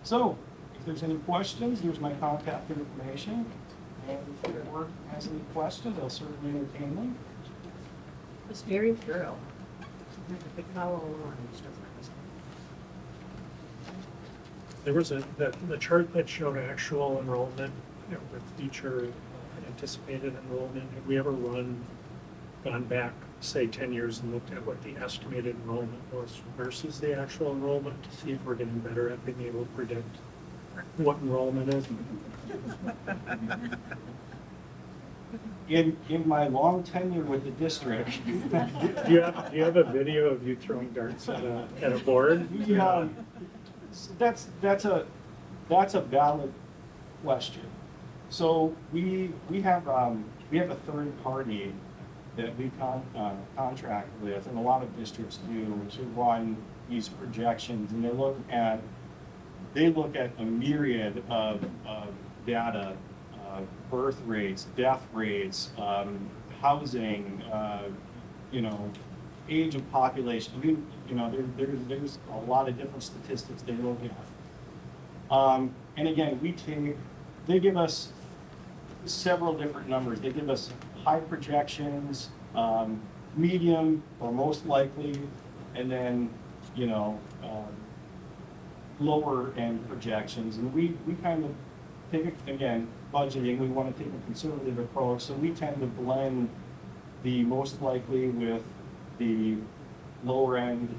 So, if there's any questions, there's my contact information. And if the board has any questions, I'll certainly entertain them.
It's very thorough. I could follow along.
There was the chart that showed actual enrollment, with future anticipated enrollment. Have we ever gone back, say, 10 years and looked at what the estimated enrollment was versus the actual enrollment to see if we're getting better at being able to predict what enrollment is?
In my long tenure with the district.
Do you have a video of you throwing darts at a board?
Yeah, that's a valid question. So we have a third party that we contract with, and a lot of districts do, to run these projections, and they look at a myriad of data. Birth rates, death rates, housing, age of population. There's a lot of different statistics they look at. And again, they give us several different numbers. They give us high projections, medium or most likely, and then lower end projections. And we kind of take, again, budgeting, we want to take a conservative approach, so we tend to blend the most likely with the lower end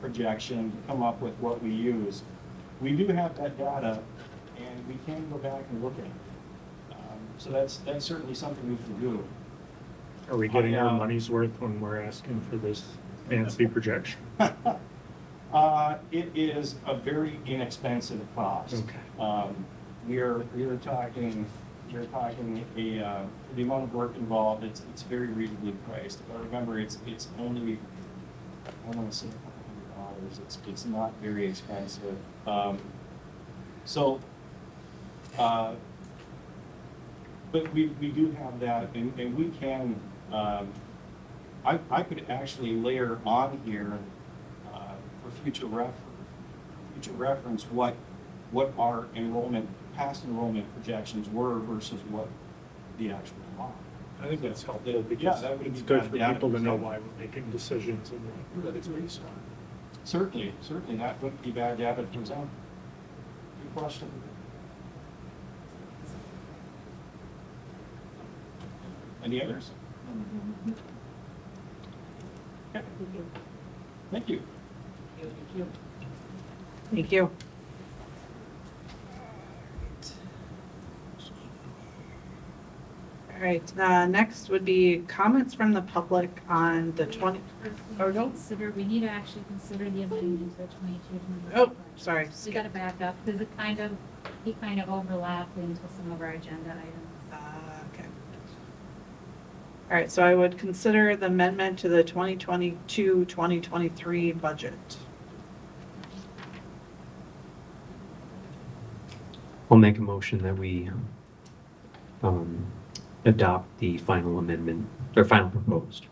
projection to come up with what we use. We do have that data, and we can go back and look at it. So that's certainly something we can do.
Are we getting our money's worth when we're asking for this fancy projection?
It is a very inexpensive cost.
Okay.
We're talking the amount of work involved. It's very reasonably priced. But remember, it's only, I want to say $100. It's not very expensive. But we do have that, and we can. I could actually layer on here for future reference what our past enrollment projections were versus what the actual law.
I think that's helpful
Yeah,
because
that would
it's
be
good
bad
for
data
people to know
presented.
why we're making decisions and what it's based on.
Certainly, that wouldn't be bad data to present. Good question. Any others? Okay. Thank you.
Thank you. All right, next would be comments from the public on the 20, oh, no,
We need to actually consider the amendment to 22, 24.
oh, sorry.
We gotta back up, because he kind of overlapped into some of our agenda items.
Okay. All right, so I would consider the amendment to the 2022, 2023 budget.
I'll make a motion that we adopt the final amendment, or final proposed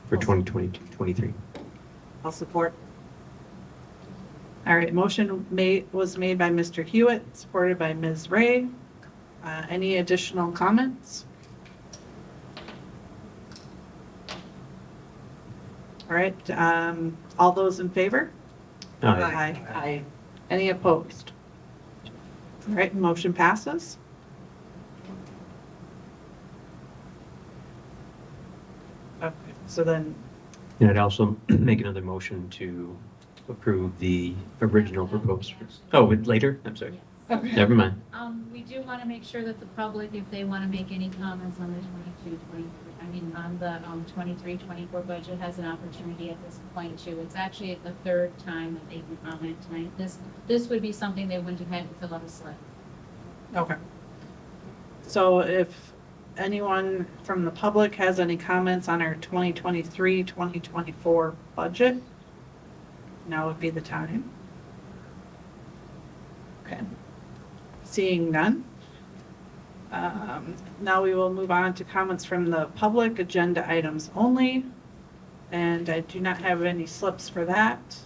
for 2022-23.
I'll support.
All right, motion was made by Mr. Hewitt, supported by Ms. Ray. Any additional comments? All right, all those in favor? Aye. Any opposed? All right, motion passes. Okay, so then,
And I'd also make another motion to approve the original proposed. Oh, later? I'm sorry. Never mind.
We do want to make sure that the public, if they want to make any comments on the 22, 23, on the 23, 24 budget, has an opportunity at this point too. It's actually the third time that they can comment tonight. This would be something they wouldn't have had to fill out a slip.
okay. So if anyone from the public has any comments on our 2023, 2024 budget, now would be the time. Okay. Seeing none. Now we will move on to comments from the public, agenda items only. And I do not have any slips for that.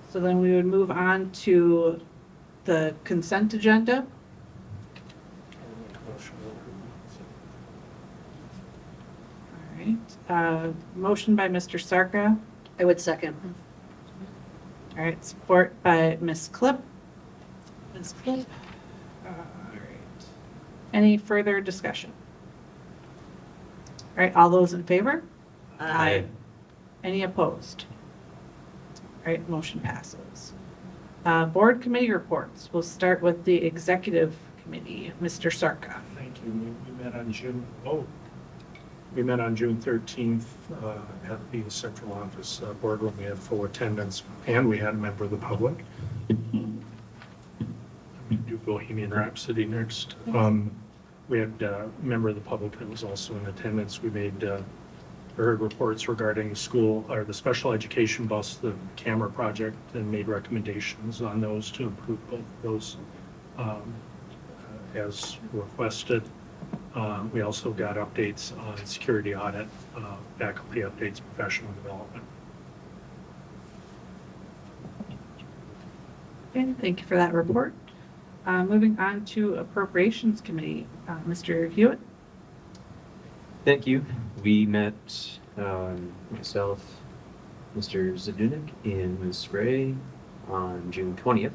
So then we would move on to the consent agenda. All right, motion by Mr. Sarka.
I would second.
All right, support by Ms. Clip. Ms. Clip. All right. Any further discussion? All right, all those in favor?
Aye.
Any opposed? All right, motion passes. Board committee reports. We'll start with the executive committee. Mr. Sarka.
Thank you. We met on June 13th at the central office boardroom. We had full attendance and we had a member of the public. We do Bohemian Rhapsody next. We had a member of the public that was also in attendance. We heard reports regarding school or the special education bus, the camera project, and made recommendations on those to improve both of those as requested. We also got updates on security audit, faculty updates, professional development.
Okay, thank you for that report. Moving on to appropriations committee. Mr. Hewitt.
Thank you. We met, myself, Mr. Zadunik, and Ms. Ray on June 20th.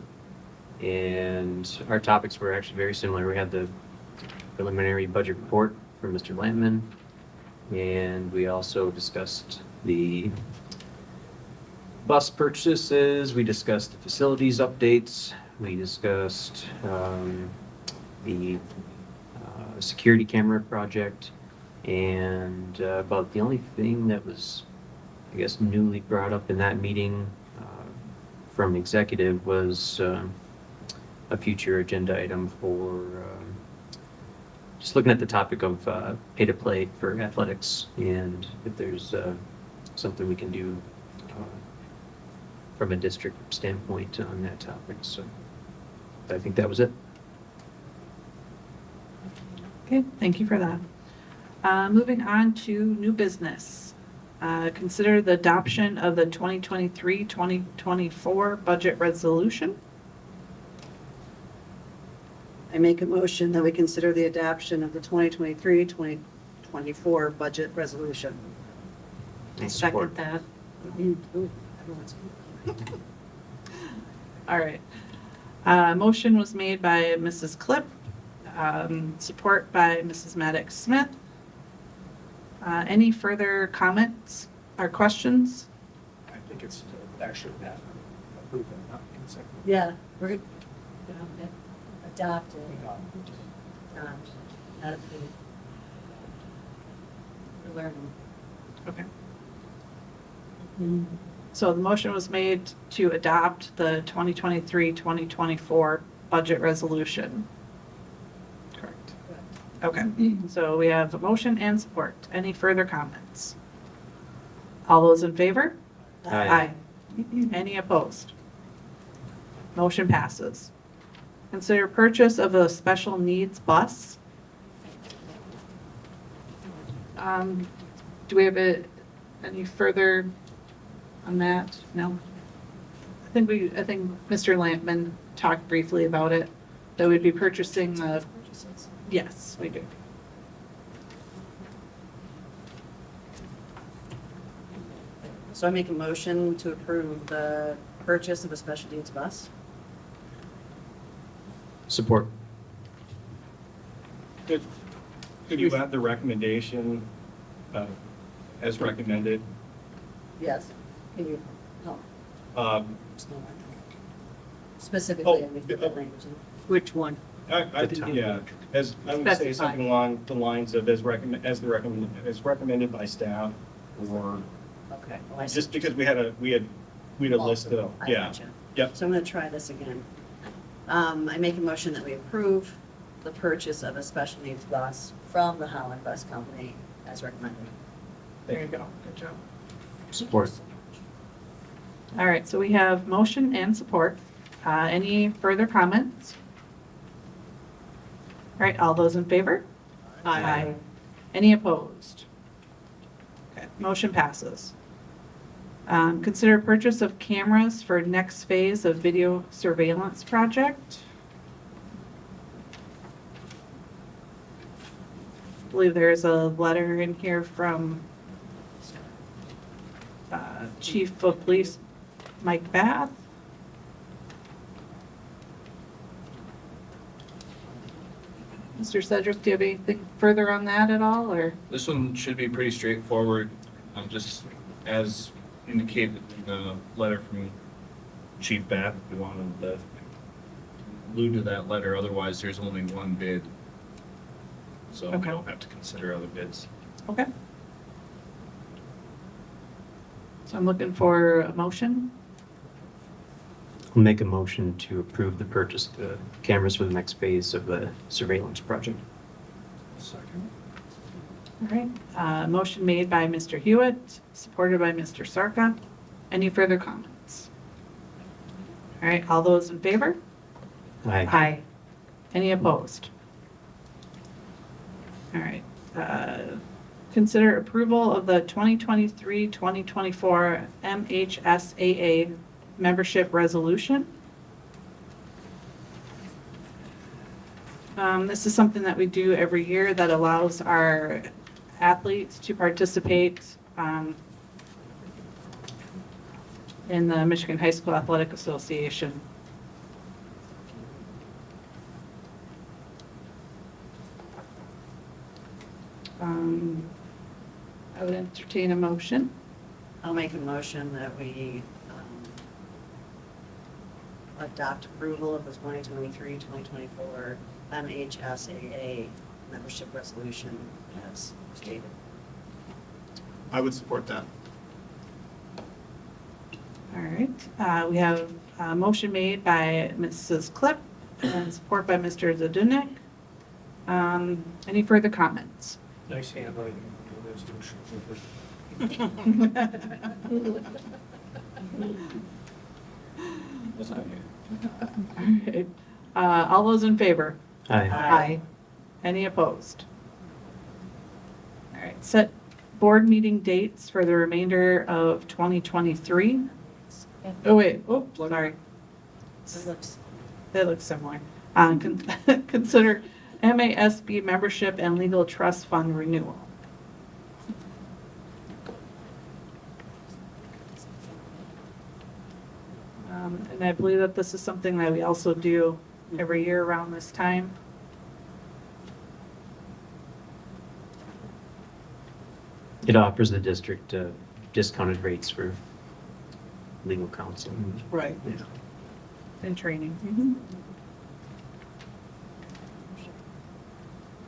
And our topics were actually very similar. We had the preliminary budget report from Mr. Lampman. And we also discussed the bus purchases. We discussed the facilities updates. We discussed the security camera project. And about the only thing that was, I guess, newly brought up in that meeting from executive was a future agenda item for just looking at the topic of pay to play for athletics and if there's something we can do from a district standpoint on that topic. So I think that was it.
Okay, thank you for that. Moving on to new business. Consider the adoption of the 2023-2024 budget resolution.
I make a motion that we consider the adoption of the 2023-2024 budget resolution.
I support.
Second that.
Ooh, everyone's-
All right. Motion was made by Mrs. Clip, support by Mrs. Maddox Smith. Any further comments or questions?
I think it's actually that approval, not consent.
Yeah, we're good. Adopted, not approved. We're learning.
Okay. So the motion was made to adopt the 2023-2024 budget resolution. Correct. Okay, so we have a motion and support. Any further comments? All those in favor?
Aye.
Any opposed? Motion passes. Consider purchase of a special needs bus. Do we have any further on that? No? I think Mr. Lampman talked briefly about it, that we'd be purchasing the, yes, we do.
So I make a motion to approve the purchase of a special needs bus.
Support.
Could you add the recommendation as recommended?
Yes. Can you help?
Um,
Specifically,
Oh,
I make the language.
Which one?
Yeah, as, I would say
Specify.
something along the lines of as recommended by staff, or
Okay. well, I see.
just because we had a list of,
I
yeah.
gotcha.
Yep.
So I'm going to try this again. I make a motion that we approve the purchase of a special needs bus from the Holland Bus Company as recommended.
There you go, good job.
Support.
All right, so we have motion and support. Any further comments? All right, all those in favor? Aye. Any opposed? Okay, motion passes. Consider purchase of cameras for next phase of video surveillance project. I believe there is a letter in here from Chief of Police Mike Bath. Mr. Cedric, do you have anything further on that at all, or?
This one should be pretty straightforward, just as indicated in the letter from Chief Bath, we wanted to allude to that letter, otherwise there's only one bid. So we
Okay.
don't have to consider other bids.
Okay. So I'm looking for a motion.
I'll make a motion to approve the purchase of the cameras for the next phase of the surveillance project.
Second.
All right, motion made by Mr. Hewitt, supported by Mr. Sarka. Any further comments? All right, all those in favor?
Aye.
Any opposed? All right, consider approval of the 2023-2024 MHSAA membership resolution. This is something that we do every year that allows our athletes to participate in the Michigan High School Athletic Association. I would entertain a motion.
I'll make a motion that we adopt approval of the 2023-2024 MHSAA membership resolution as stated.
I would support that.
All right, we have a motion made by Mrs. Clip and support by Mr. Zadunik. Any further comments?
Nice handwriting on the resolution.
All right, all those in favor?
Aye.
Any opposed? All right, set board meeting dates for the remainder of 2023. Oh, wait, oh, sorry.
It looks,
They look similar. Consider MASB membership and legal trust fund renewal. And I believe that this is something that we also do every year around this time.
It offers the district discounted rates for legal counsel.
Right.
Yeah.
And training.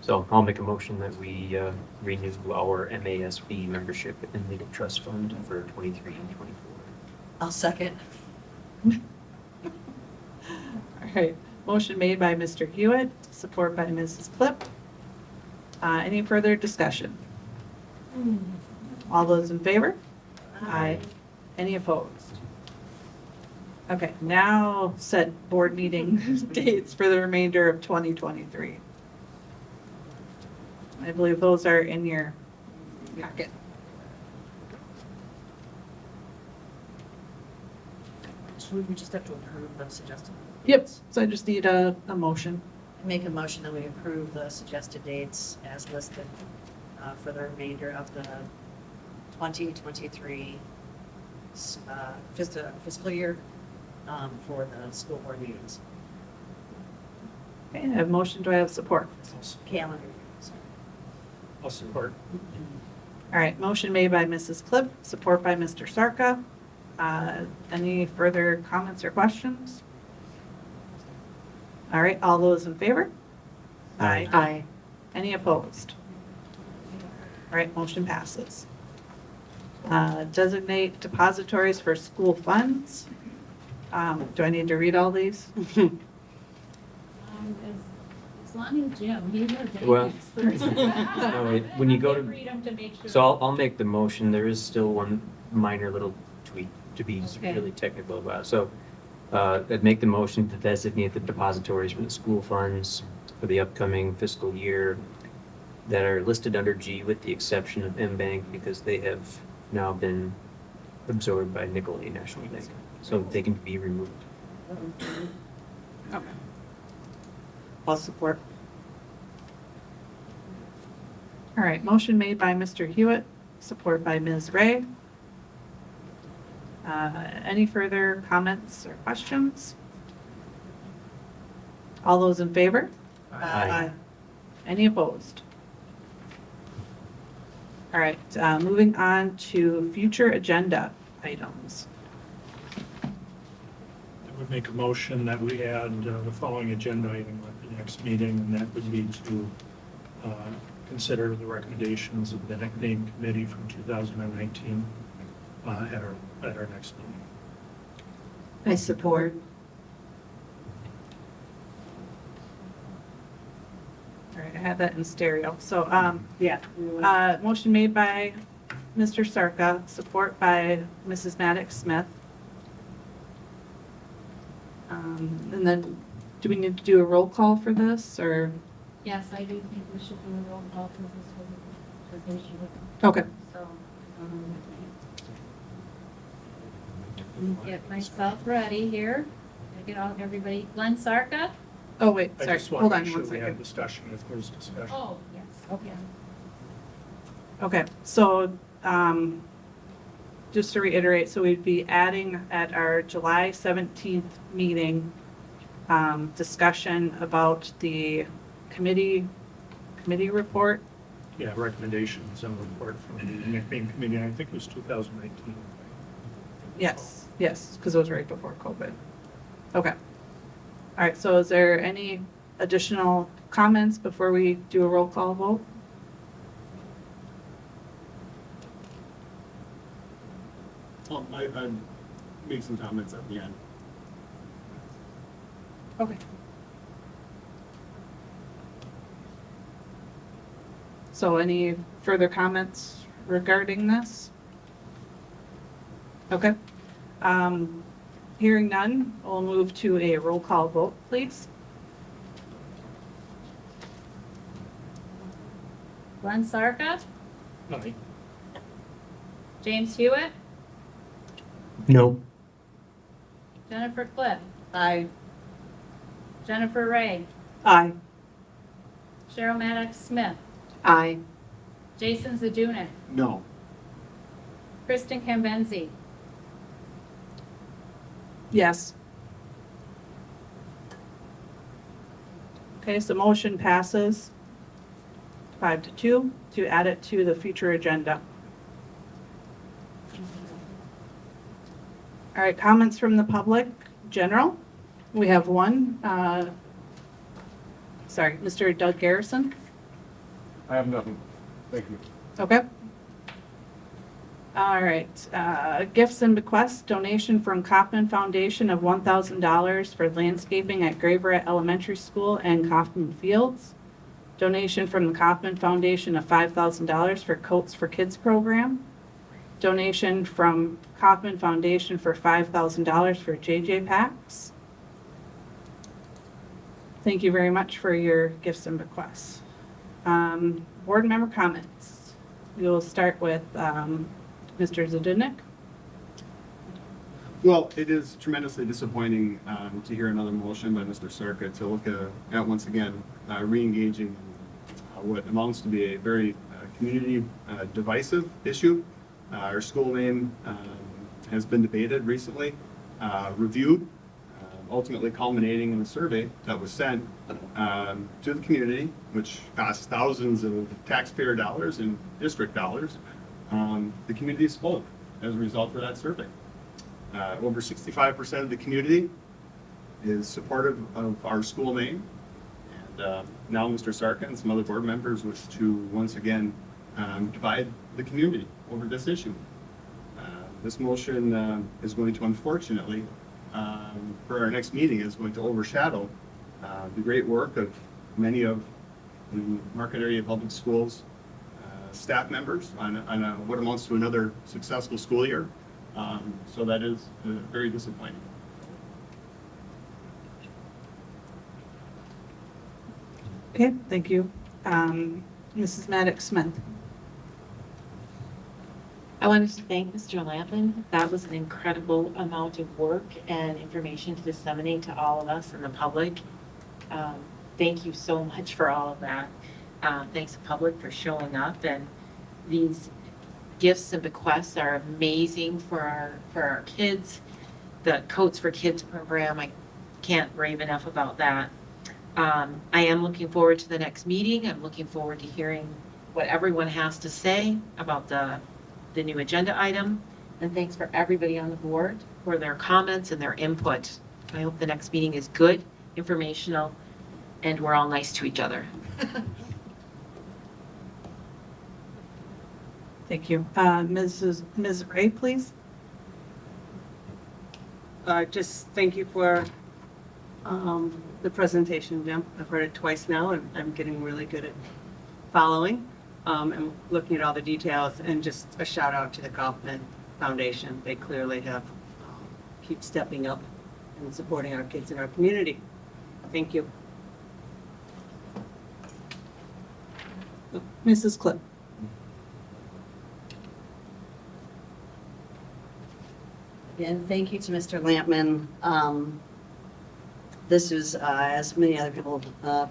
So I'll make a motion that we renew our MASB membership in legal trust fund for 23 and 24.
I'll second.
All right, motion made by Mr. Hewitt, support by Mrs. Clip. Any further discussion? All those in favor? Aye. Any opposed? Okay, now set board meeting dates for the remainder of 2023. I believe those are in your packet.
So we just have to approve the suggested.
Yep, so I just need a motion.
Make a motion that we approve the suggested dates as listed for the remainder of the 2023 fiscal year for the school board meetings.
Okay, I have a motion, do I have support?
Calendar. Sorry.
I'll support.
All right, motion made by Mrs. Clip, support by Mr. Sarka. Any further comments or questions? All right, all those in favor?
Aye.
Aye. Any opposed? All right, motion passes. Designate depositories for school funds. Do I need to read all these?
As long as Jim, he's a dang
Well,
expert.
no, wait, when you go to-
Freedom to make sure.
So I'll make the motion. There is still one minor little tweak to be
Okay.
really technical about. So I'd make the motion to designate the depositories for the school funds for the upcoming fiscal year that are listed under G with the exception of M-Bank because they have now been absorbed by Nicolay National Bank. So they can be removed.
Okay. I'll support. All right, motion made by Mr. Hewitt, support by Ms. Ray. Any further comments or questions? All those in favor?
Aye.
Any opposed? All right, moving on to future agenda items.
I would make a motion that we add the following agenda item at the next meeting, and that would be to consider the recommendations of the name committee from 2019 at our next meeting.
I support. All right, I had that in stereo. So,
Yeah.
motion made by Mr. Sarka, support by Mrs. Maddox Smith. And then, do we need to do a roll call for this, or?
Yes, I do think we should do a roll call because this was a presentation.
Okay.
So, get myself ready here. Get all, everybody, Glenn Sarka?
Oh, wait,
I
sorry,
just want
hold
to
on
make
one
sure we have
second.
discussion if there's discussion.
Oh, yes, okay.
Okay, so, just to reiterate, so we'd be adding at our July 17th meeting, discussion about the committee report.
Yeah, recommendations and report from the nickname committee, I think it was 2019.
Yes, because it was right before COVID. Okay. All right, so is there any additional comments before we do a roll call vote?
I make some comments at the end.
Okay. So any further comments regarding this? Okay. Hearing none, we'll move to a roll call vote, please.
Glenn Sarka,
Aye.
James Hewitt,
No.
Jennifer Cliff,
Aye.
Jennifer Ray,
Aye.
Cheryl Maddox Smith,
Aye.
Jason Zadunik,
No.
Kristen Kembenzi,
Yes. Okay, so motion passes 5-2 to add it to the future agenda. All right, comments from the public, general. We have one, sorry, Mr. Doug Garrison.
I have nothing. Thank you.
Okay. All right, gifts and bequests, donation from Kaufman Foundation of $1,000 for landscaping at Graveret Elementary School and Kaufman Fields. Donation from the Kaufman Foundation of $5,000 for Coats for Kids program. Donation from Kaufman Foundation for $5,000 for JJ Packs. Thank you very much for your gifts and bequests. Board member comments. We will start with Mr. Zadunik.
Well, it is tremendously disappointing to hear another motion by Mr. Sarka to look at once again, re-engaging what amounts to be a very community divisive issue. Our school name has been debated recently, reviewed, ultimately culminating in a survey that was sent to the community, which costs thousands of taxpayer dollars and district dollars. The community spoke as a result of that survey. Over 65% of the community is supportive of our school name. And now Mr. Sarka and some other board members wish to once again divide the community over this issue. This motion is going to, unfortunately, for our next meeting, is going to overshadow the great work of many of the Market Area Public Schools staff members on what amounts to another successful school year. So that is very disappointing.
Okay, thank you. Mrs. Maddox Smith.
I wanted to thank Mr. Lampin. That was an incredible amount of work and information to disseminate to all of us and the public. Thank you so much for all of that. Thanks to the public for showing up, and these gifts and bequests are amazing for our kids. The Coats for Kids program, I can't rave enough about that. I am looking forward to the next meeting. I'm looking forward to hearing what everyone has to say about the new agenda item. And thanks for everybody on the board for their comments and their input. I hope the next meeting is good, informational, and we're all nice to each other.
Thank you. Ms. Ray, please.
Just thank you for the presentation, Jim. I've heard it twice now, and I'm getting really good at following and looking at all the details. And just a shout out to the Kaufman Foundation. They clearly have keep stepping up and supporting our kids in our community. Thank you.
Mrs. Clip.
Again, thank you to Mr. Lampman. This is, as many other people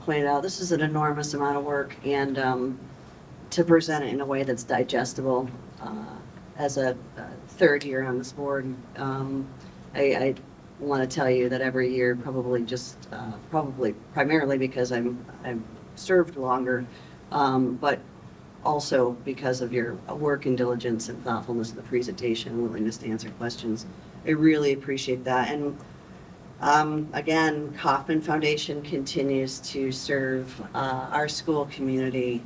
pointed out, this is an enormous amount of work, and to present it in a way that's digestible as a third year on this board, I want to tell you that every year, probably primarily because I'm served longer, but also because of your work and diligence and thoughtfulness in the presentation, willingness to answer questions. I really appreciate that. And again, Kaufman Foundation continues to serve our school community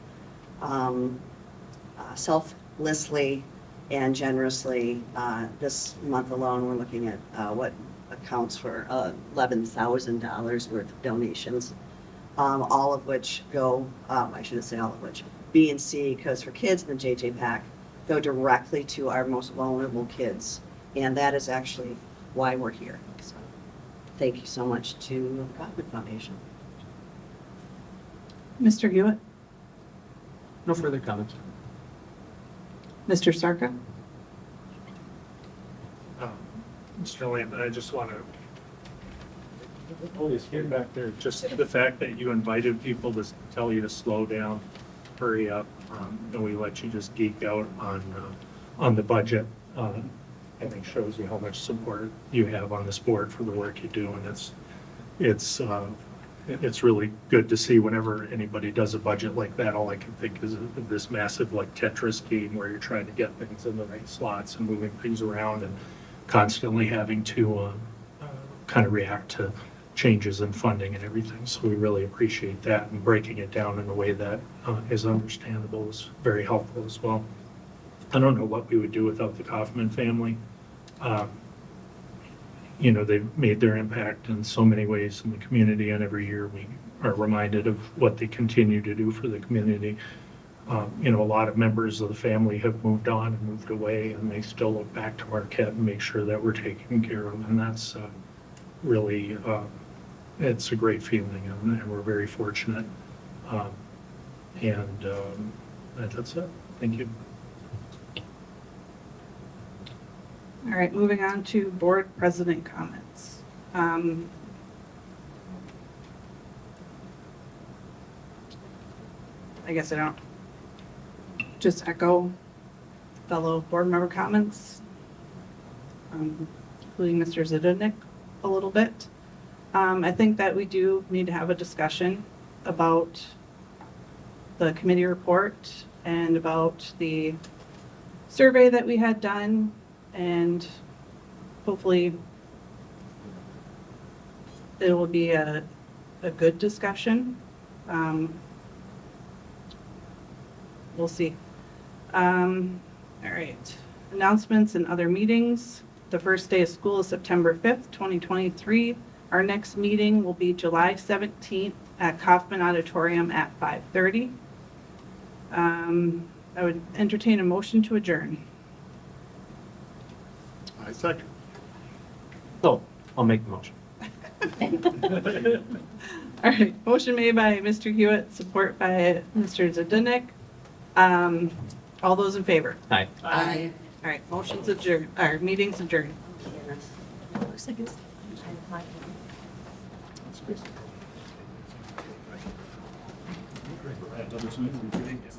selflessly and generously. This month alone, we're looking at what accounts for $11,000 worth of donations, all of which go, I shouldn't say all of which, B and C, Coats for Kids, and the JJ Pack go directly to our most vulnerable kids. And that is actually why we're here. So thank you so much to the Kaufman Foundation.
Mr. Hewitt.
No further comments.
Mr. Sarka.
Mr. Lampin, I just want to Always get back there, just the fact that you invited people to tell you to slow down, hurry up, and we let you just geek out on the budget. I think shows you how much support you have on this board for the work you do, and it's really good to see whenever anybody does a budget like that. All I can think is of this massive like Tetris game where you're trying to get things in the right slots and moving things around and constantly having to kind of react to changes in funding and everything. So we really appreciate that, and breaking it down in a way that is understandable is very helpful as well. I don't know what we would do without the Kaufman family. You know, they've made their impact in so many ways in the community, and every year we are reminded of what they continue to do for the community. You know, a lot of members of the family have moved on and moved away, and they still look back to Marquette and make sure that we're taken care of, and that's really, it's a great feeling, and we're very fortunate. And that's it. Thank you.
All right, moving on to board president comments. I guess I don't, just echo fellow board member comments, including Mr. Zednik a little bit. I think that we do need to have a discussion about the committee report and about the survey that we had done, and hopefully it will be a good discussion. We'll see. All right. Announcements and other meetings. The first day of school is September 5th, 2023. Our next meeting will be July 17th at Kaufman Auditorium at 5:30. I would entertain a motion to adjourn.
I second.
So, I'll make the motion.
All right, motion made by Mr. Hewitt, support by Mr. Zednik. All those in favor?
Aye.
Aye.
All right, motion's adjourned, our meeting's adjourned.
That's great.
Others, maybe we can get-